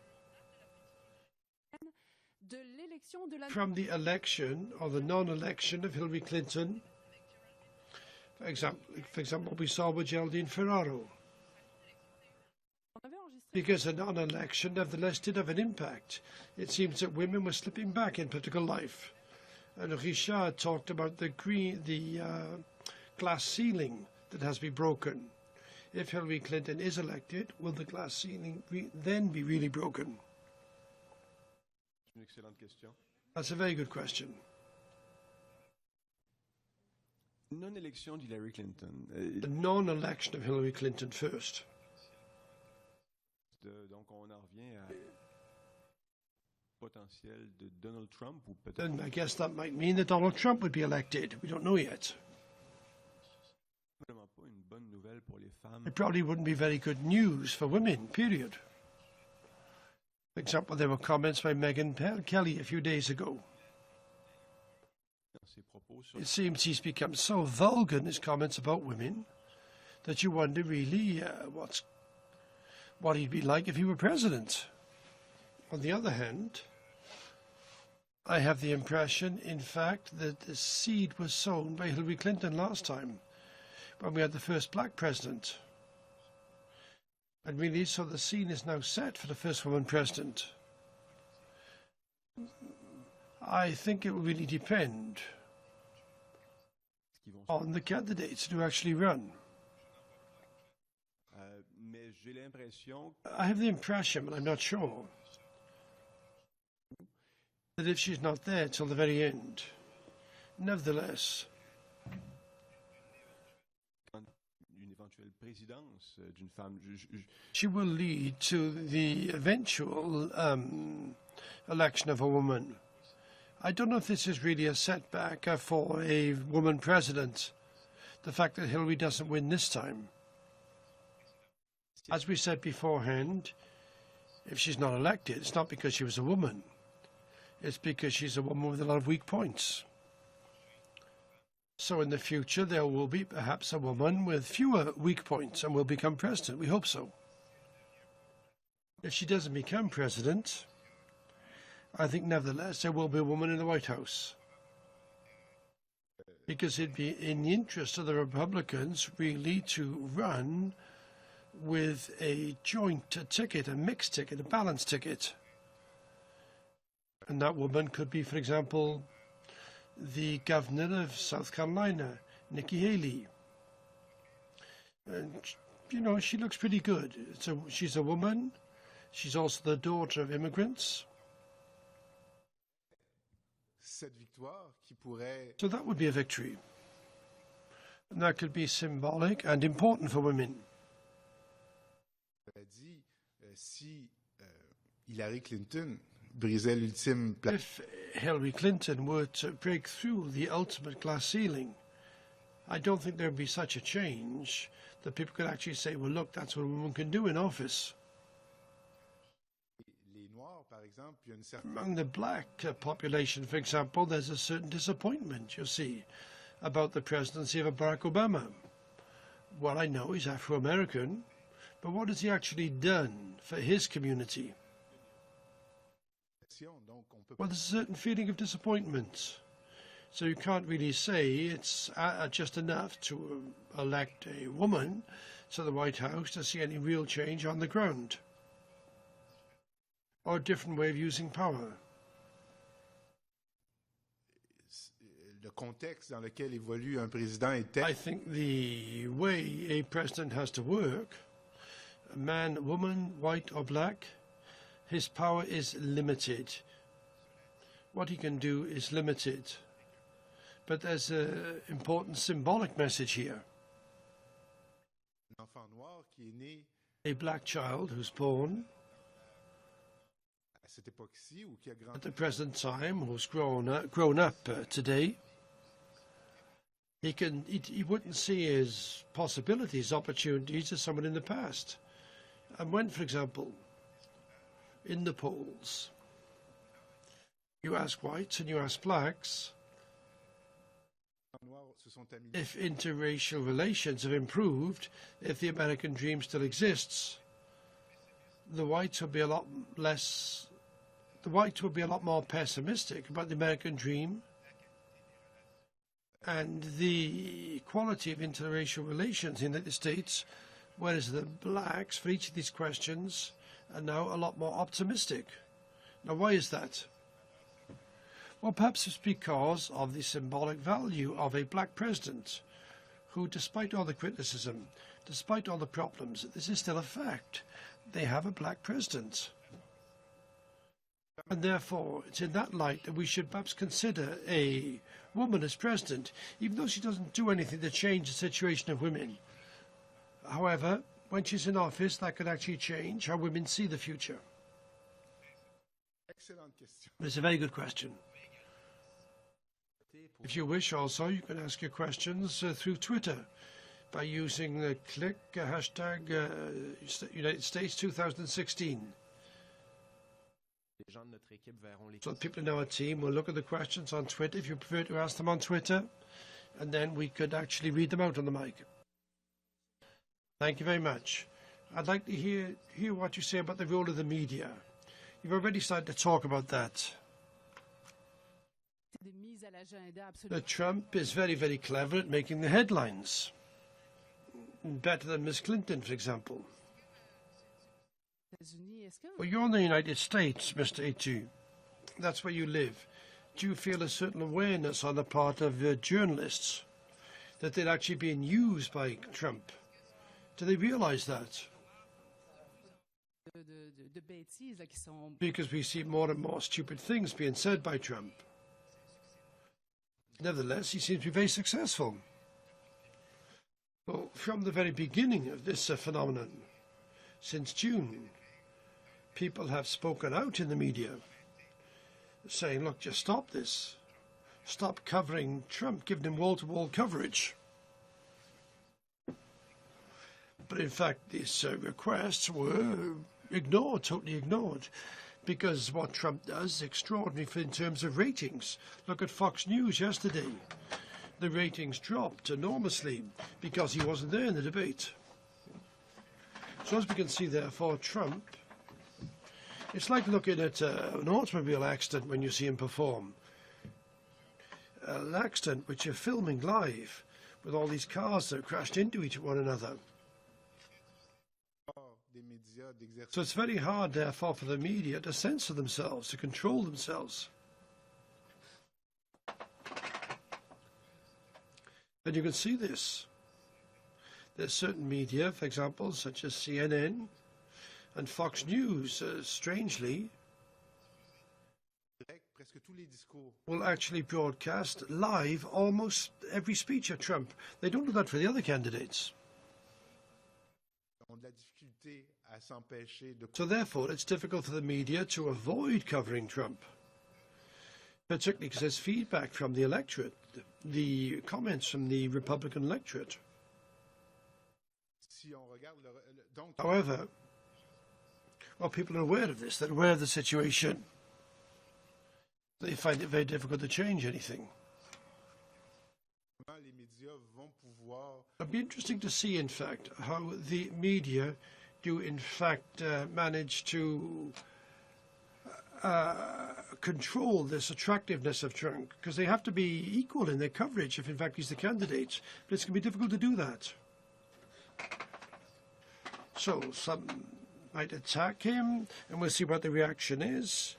Speaker 2: from the election or the non-election of Hillary Clinton? For example, what we saw with Geraldine Ferraro. Because a non-election nevertheless did have an impact. It seems that women were slipping back in political life. And Richard talked about the glass ceiling that has been broken. If Hillary Clinton is elected, will the glass ceiling then be really broken? That's a very good question.
Speaker 4: Non-élection d'Hillary Clinton.
Speaker 2: The non-election of Hillary Clinton first.
Speaker 4: Donc on en revient à potentiel de Donald Trump ou peut-être.
Speaker 2: Then I guess that might mean that Donald Trump would be elected. We don't know yet. It probably wouldn't be very good news for women, period. For example, there were comments by Megyn Kelly a few days ago. It seems he's become so vulgar in his comments about women that you wonder really what he'd be like if he were president. On the other hand, I have the impression, in fact, that the seed was sown by Hillary Clinton last time, when we had the first black president. And really, so the scene is now set for the first woman president. I think it will really depend on the candidates who actually run. I have the impression, but I'm not sure, that if she's not there till the very end, nevertheless, she will lead to the eventual election of a woman. I don't know if this is really a setback for a woman president, the fact that Hillary doesn't win this time. As we said beforehand, if she's not elected, it's not because she was a woman. It's because she's a woman with a lot of weak points. So in the future, there will be perhaps a woman with fewer weak points and will become president. We hope so. If she doesn't become president, I think nevertheless there will be a woman in the White House. Because it'd be in the interest of the Republicans really to run with a joint ticket, a mixed ticket, a balanced ticket. And that woman could be, for example, the governor of South Carolina, Nikki Haley. And, you know, she looks pretty good. So she's a woman. She's also the daughter of immigrants. So that would be a victory. And that could be symbolic and important for women. If Hillary Clinton were to break through the ultimate glass ceiling, I don't think there would be such a change that people could actually say, well, look, that's what a woman can do in office. Among the black population, for example, there's a certain disappointment, you see, about the presidency of Barack Obama. Well, I know he's Afro-American, but what has he actually done for his community? Well, there's a certain feeling of disappointment. So you can't really say it's just enough to elect a woman to the White House to see any real change on the ground. Or a different way of using power. I think the way a president has to work, man, woman, white or black, his power is limited. What he can do is limited. But there's an important symbolic message here. A black child who's born
Speaker 4: cette époque-ci ou qui a
Speaker 2: at
Speaker 4: grandi
Speaker 2: the present time, who's grown up today, he wouldn't see his possibilities, opportunities as someone in the past. And when, for example, in the polls, you ask whites and you ask blacks
Speaker 4: noirs se sont améliorés.
Speaker 2: if interracial relations have improved, if the American dream still exists, the whites will be a lot more pessimistic about the American dream and the quality of interracial relations in the United States, whereas the blacks, for each of these questions, are now a lot more optimistic. Now, why is that? Well, perhaps it's because of the symbolic value of a black president who, despite all the criticism, despite all the problems, this is still a fact. They have a black president. And therefore, it's in that light that we should perhaps consider a woman as president, even though she doesn't do anything to change the situation of women. However, when she's in office, that could actually change how women see the future.
Speaker 4: Excellente question.
Speaker 2: It's a very good question. If you wish also, you can ask your questions through Twitter by using the hashtag United States 2016. So the people in our team will look at the questions on Twitter if you prefer to ask them on Twitter, and then we could actually read them out on the mic. Thank you very much. I'd like to hear what you say about the role of the media. You've already started to talk about that. Trump is very, very clever at making the headlines. Better than Miss Clinton, for example. Well, you're in the United States, Mr. Etu. That's where you live. Do you feel a certain awareness on the part of journalists that they're actually being used by Trump? Do they realize that? Because we see more and more stupid things being said by Trump. Nevertheless, he seems to be very successful. Well, from the very beginning of this phenomenon, since June, people have spoken out in the media, saying, look, just stop this. Stop covering Trump, giving him wall-to-wall coverage. But in fact, these requests were ignored, totally ignored, because what Trump does is extraordinary in terms of ratings. Look at Fox News yesterday. The ratings dropped enormously because he wasn't there in the debate. So as we can see, therefore, Trump, it's like looking at an automobile accident when you see him perform. An accident which you're filming live with all these cars that have crashed into one another. So it's very hard, therefore, for the media to censor themselves, to control themselves. And you can see this. There's certain media, for example, such as CNN and Fox News, strangely, will actually broadcast live almost every speech of Trump. They don't do that for the other candidates. So therefore, it's difficult for the media to avoid covering Trump, particularly because there's feedback from the electorate, the comments from the Republican electorate. However, well, people are aware of this. They're aware of the situation. They find it very difficult to change anything. It'd be interesting to see, in fact, how the media do, in fact, manage to control this attractiveness of Trump, because they have to be equal in their coverage if, in fact, he's the candidate. But it's going to be difficult to do that. So some might attack him, and we'll see what the reaction is.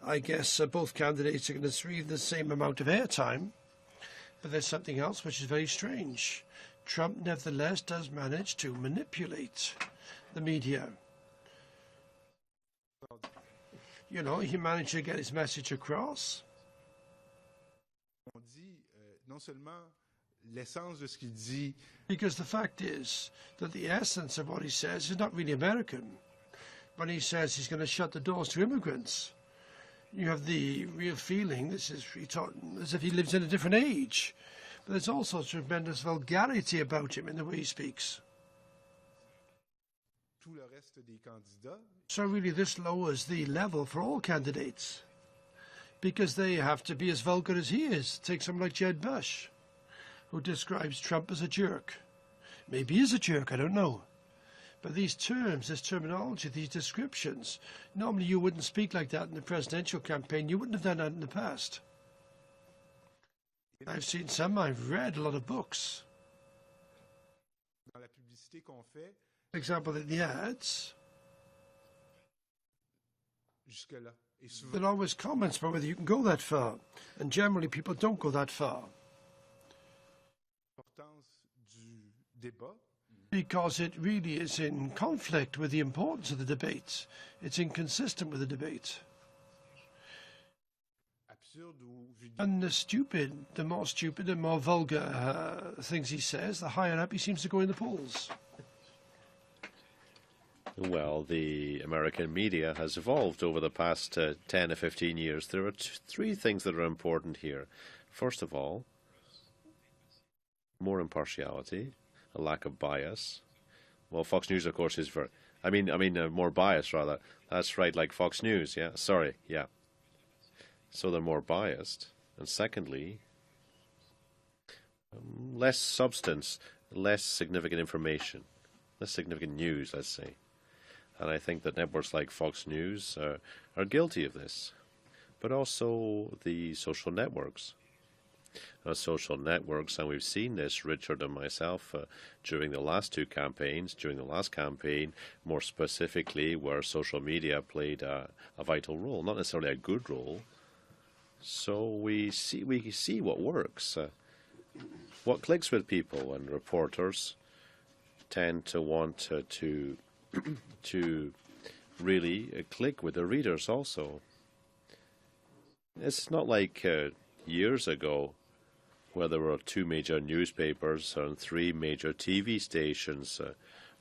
Speaker 2: I guess both candidates are going to receive the same amount of airtime, but there's something else which is very strange. Trump, nevertheless, does manage to manipulate the media. You know, he managed to get his message across. Because the fact is that the essence of what he says is not really American, when he says he's going to shut the doors to immigrants. You have the real feeling this is as if he lives in a different age. But there's also tremendous vulgarity about him in the way he speaks. So really this lowers the level for all candidates, because they have to be as vulgar as he is. Take someone like Jed Bush, who describes Trump as a jerk. Maybe he is a jerk, I don't know. But these terms, this terminology, these descriptions, normally you wouldn't speak like that in the presidential campaign. You wouldn't have done that in the past. I've seen some, I've read a lot of books. For example, in the ads, there are always comments about whether you can go that far. And generally people don't go that far. Because it really is in conflict with the importance of the debate. It's inconsistent with the debate. And the more stupid and more vulgar things he says, the higher up he seems to go in the polls.
Speaker 3: Well, the American media has evolved over the past 10 or 15 years. There are three things that are important here. First of all, more impartiality, a lack of bias. Well, Fox News, of course, is more bias, rather. That's right, like Fox News, yeah? Sorry, yeah. So they're more biased. And secondly, less substance, less significant information, less significant news, let's say. And I think that networks like Fox News are guilty of this, but also the social networks. Social networks, and we've seen this, Richard and myself, during the last two campaigns, during the last campaign, more specifically, where social media played a vital role, not necessarily a good role. So we see what works, what clicks with people, and reporters tend to want to really click with the readers also. It's not like years ago, where there were 2 major newspapers and 3 major TV stations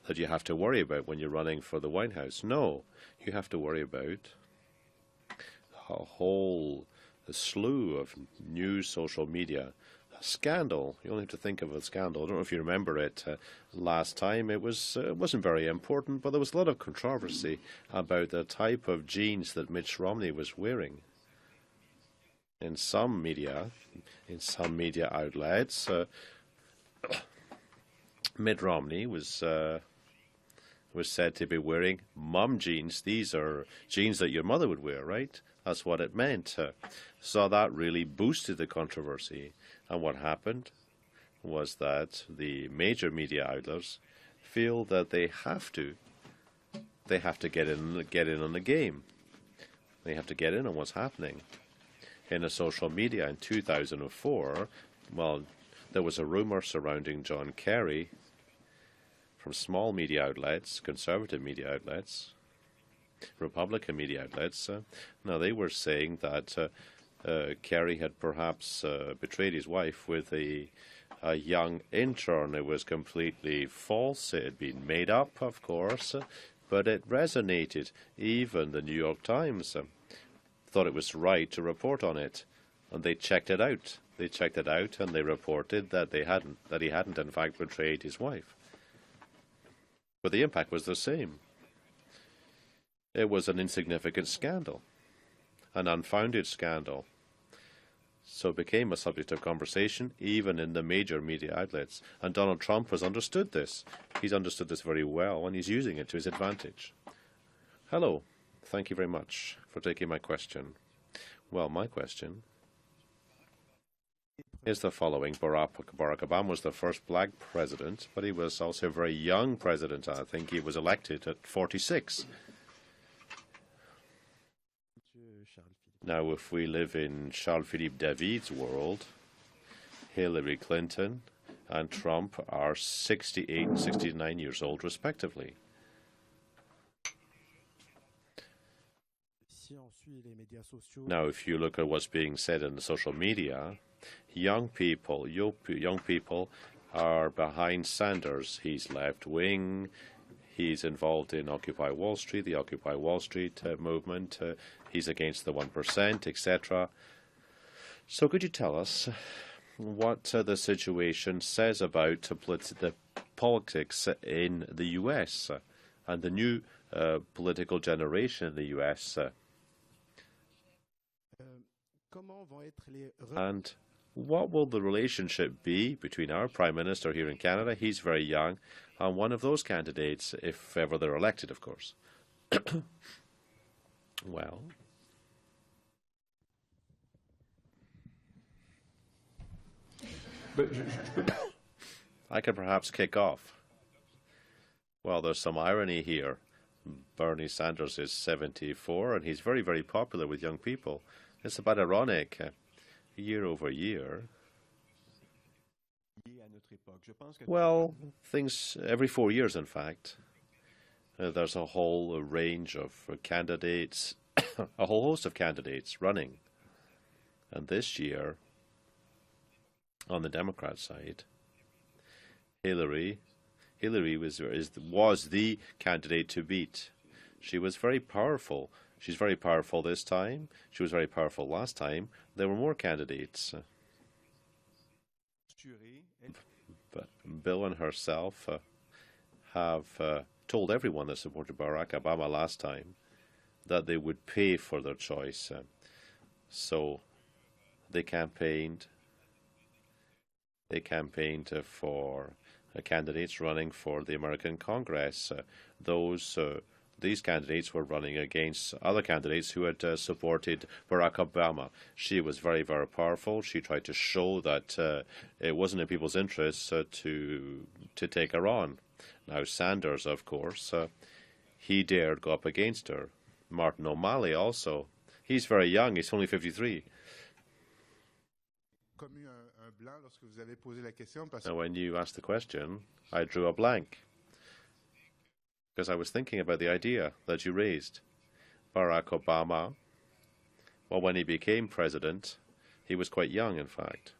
Speaker 3: that you have to worry about when you're running for the White House. No, you have to worry about a whole slew of news, social media. A scandal. You only have to think of a scandal. I don't know if you remember it. Last time it wasn't very important, but there was a lot of controversy about the type of jeans that Mitt Romney was wearing. In some media outlets, Mitt Romney was said to be wearing mum jeans. These are jeans that your mother would wear, right? That's what it meant. So that really boosted the controversy. And what happened was that the major media outlets feel that they have to get in on the game. They have to get in on what's happening. In a social media in 2004, well, there was a rumor surrounding John Kerry from small media outlets, conservative media outlets, Republican media outlets. Now, they were saying that Kerry had perhaps betrayed his wife with a young intern. It was completely false. It had been made up, of course, but it resonated. Even the New York Times thought it was right to report on it, and they checked it out. They checked it out, and they reported that he hadn't in fact betrayed his wife. But the impact was the same. It was an insignificant scandal, an unfounded scandal. So it became a subject of conversation, even in the major media outlets. And Donald Trump has understood this. He's understood this very well, and he's using it to his advantage. Hello. Thank you very much for taking my question. Well, my question is the following. Barack Obama was the first black president, but he was also a very young president. I think he was elected at 46. Now, if we live in Charles-Philippe David's world, Hillary Clinton and Trump are 68 and 69 years old, respectively. Now, if you look at what's being said in the social media, young people are behind Sanders. He's left-wing. He's involved in Occupy Wall Street, the Occupy Wall Street movement. He's against the 1%, etc. So could you tell us what the situation says about the politics in the U.S. And the new political generation in the U.S.? And what will the relationship be between our Prime Minister here in Canada, he's very young, and one of those candidates, if ever they're elected, of course? Well, I can perhaps kick off. Well, there's some irony here. Bernie Sanders is 74, and he's very, very popular with young people. It's about ironic, year over year. Well, things every 4 years, in fact. There's a whole range of candidates, a whole host of candidates running. And this year, on the Democrat side, Hillary was the candidate to beat. She was very powerful. She's very powerful this time. She was very powerful last time. There were more candidates. But Bill and herself have told everyone that supported Barack Obama last time that they would pay for their choice. So they campaigned for candidates running for the American Congress. These candidates were running against other candidates who had supported Barack Obama. She was very, very powerful. She tried to show that it wasn't in people's interests to take her on. Now, Sanders, of course, he dared go up against her. Martin O'Malley also. He's very young. He's only 53. Now, when you asked the question, I drew a blank, because I was thinking about the idea that you raised. Barack Obama, well, when he became president, he was quite young, in fact.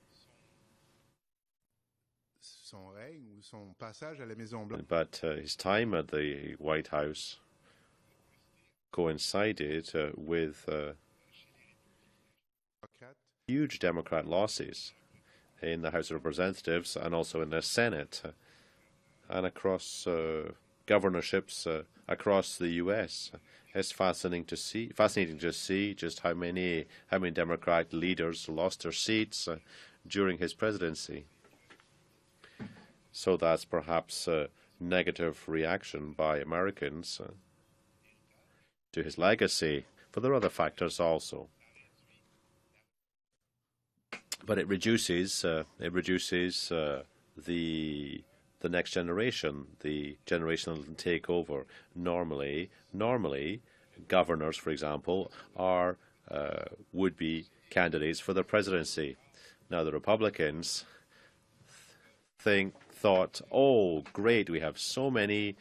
Speaker 3: But his time at the White House coincided with huge Democrat losses in the House of Representatives and also in the Senate and across governorships across the U.S. It's fascinating to see just how many Democrat leaders lost their seats during his presidency. So that's perhaps a negative reaction by Americans to his legacy, but there are other factors also. But it reduces the next generation, the generation that will take over. Normally, governors, for example, are would-be candidates for the presidency. Now, the Republicans thought, oh, great, we have so many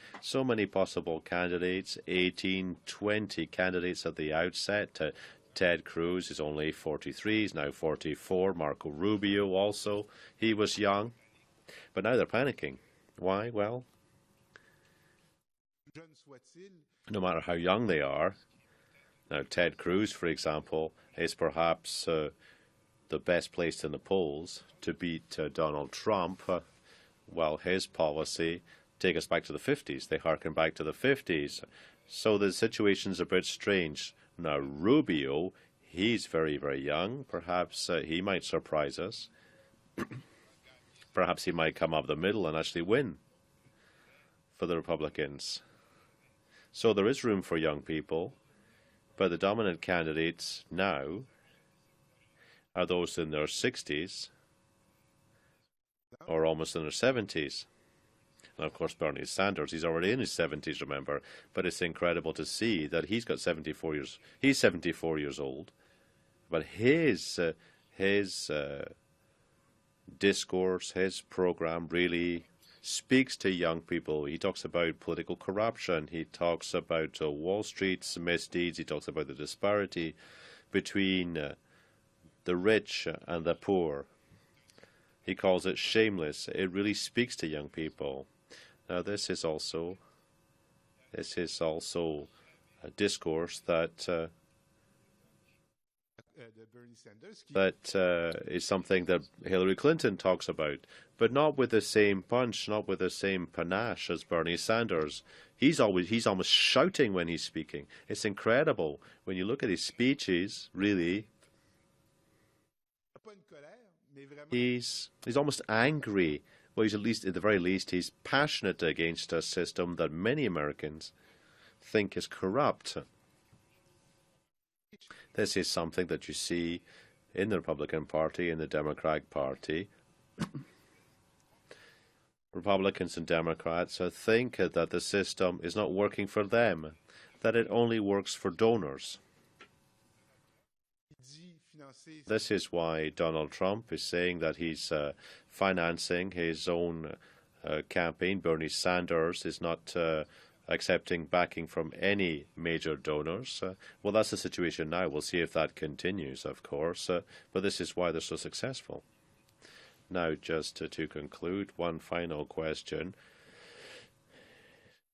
Speaker 3: possible candidates, 18, 20 candidates at the outset. Ted Cruz is only 43, he's now 44. Marco Rubio also, he was young. But now they're panicking. Why? Well, no matter how young they are, now Ted Cruz, for example, is perhaps the best placed in the polls to beat Donald Trump. Well, his policy take us back to the 50s. They harken back to the 50s. So the situation's a bit strange. Now, Rubio, he's very, very young. Perhaps he might surprise us. Perhaps he might come up the middle and actually win for the Republicans. So there is room for young people, but the dominant candidates now are those in their 60s or almost in their 70s. And of course, Bernie Sanders, he's already in his 70s, remember. But it's incredible to see that he's got 74 years. He's 74 years old. But his discourse, his program really speaks to young people. He talks about political corruption. He talks about Wall Street's misdeeds. He talks about the disparity between the rich and the poor. He calls it shameless. It really speaks to young people. Now, this is also This is also a discourse that is something that Hillary Clinton talks about, but not with the same punch, not with the same panache as Bernie Sanders. He's almost shouting when he's speaking. It's incredible when you look at his speeches. Really, he's almost angry. Well, he's at the very least, he's passionate against a system that many Americans think is corrupt. This is something that you see in the Republican Party, in the Democratic Party. Republicans and Democrats think that the system is not working for them, that it only works for donors. This is why Donald Trump is saying that he's financing his own campaign. Bernie Sanders is not accepting backing from any major donors. Well, that's the situation now. We'll see if that continues, of course, but this is why they're so successful. Now, just to conclude, one final question.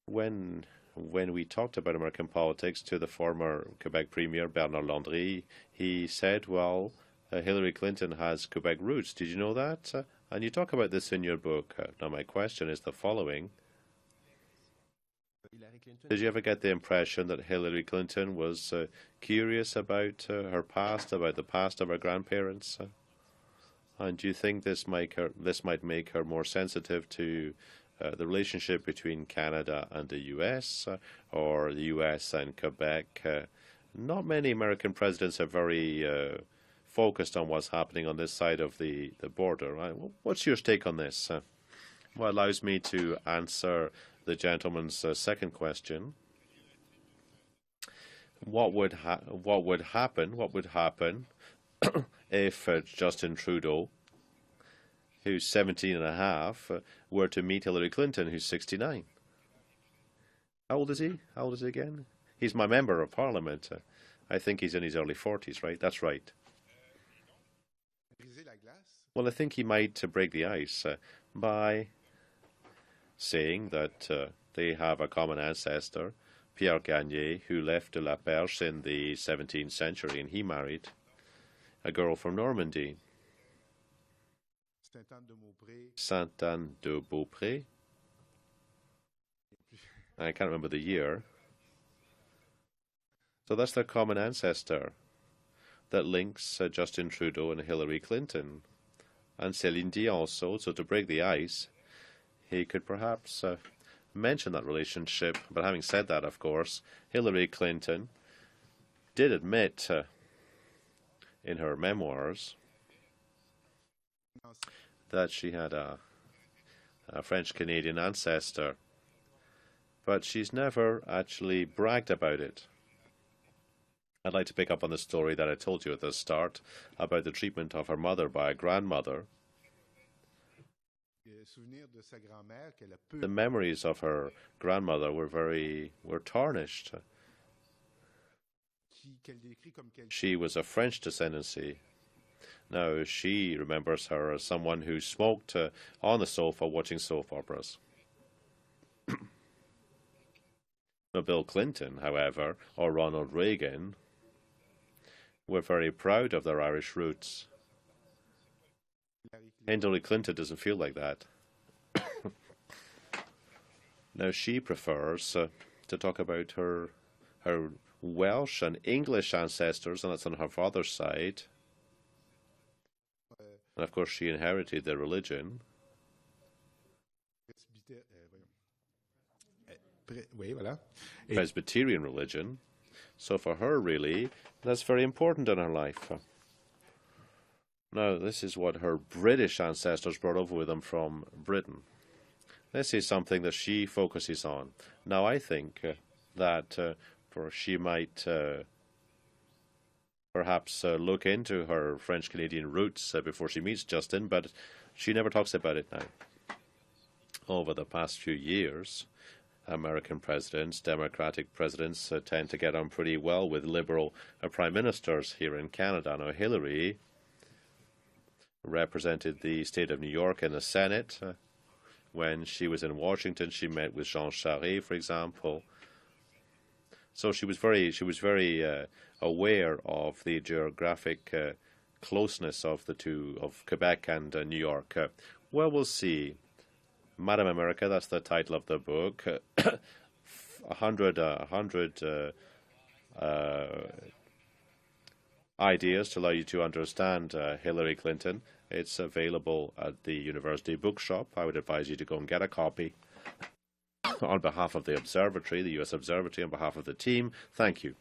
Speaker 3: When we talked about American politics to the former Quebec Premier, Bernard Landry, he said, well, Hillary Clinton has Quebec roots. Did you know that? And you talk about this in your book. Now, my question is the following. Did you ever get the impression that Hillary Clinton was curious about her past, about the past of her grandparents? And do you think this might make her more sensitive to the relationship between Canada and the U.S. Or the U.S. and Quebec? Not many American presidents are very focused on what's happening on this side of the border. What's your take on this? Well, it allows me to answer the gentleman's second question. What would happen if Justin Trudeau, who's 17 and a half, were to meet Hillary Clinton, who's 69? How old is he? How old is he again? He's my member of Parliament. I think he's in his early 40s, right? That's right. Well, I think he might break the ice by saying that they have a common ancestor, Pierre Gagné, who left de la Perche in the 17th century, and he married a girl from Normandy, Sainte-Anne-de-Beaupré. I can't remember the year. So that's their common ancestor that links Justin Trudeau and Hillary Clinton, and Céline Dion also. So to break the ice, he could perhaps mention that relationship. But having said that, of course, Hillary Clinton did admit in her memoirs that she had a French-Canadian ancestor, but she's never actually bragged about it. I'd like to pick up on the story that I told you at the start about the treatment of her mother by a grandmother. The memories of her grandmother were tarnished. She was of French descendancy. Now, she remembers her as someone who smoked on the sofa watching soap operas. Bill Clinton, however, or Ronald Reagan, were very proud of their Irish roots. Hillary Clinton doesn't feel like that. Now, she prefers to talk about her Welsh and English ancestors, and that's on her father's side. And of course, she inherited their religion. Presbyterian religion. So for her, really, that's very important in her life. Now, this is what her British ancestors brought over with them from Britain. This is something that she focuses on. Now, I think that she might perhaps look into her French-Canadian roots before she meets Justin, but she never talks about it now. Over the past few years, American presidents, Democratic presidents, tend to get on pretty well with Liberal prime ministers here in Canada. Now, Hillary represented the state of New York in the Senate. When she was in Washington, she met with Jean Charest, for example. So she was very aware of the geographic closeness of the two, of Quebec and New York. Well, we'll see. Madam America, that's the title of the book. 100 ideas to allow you to understand Hillary Clinton. It's available at the University Bookshop. I would advise you to go and get a copy. On behalf of the Observatory, the U.S. Observatory, on behalf of the team, thank you.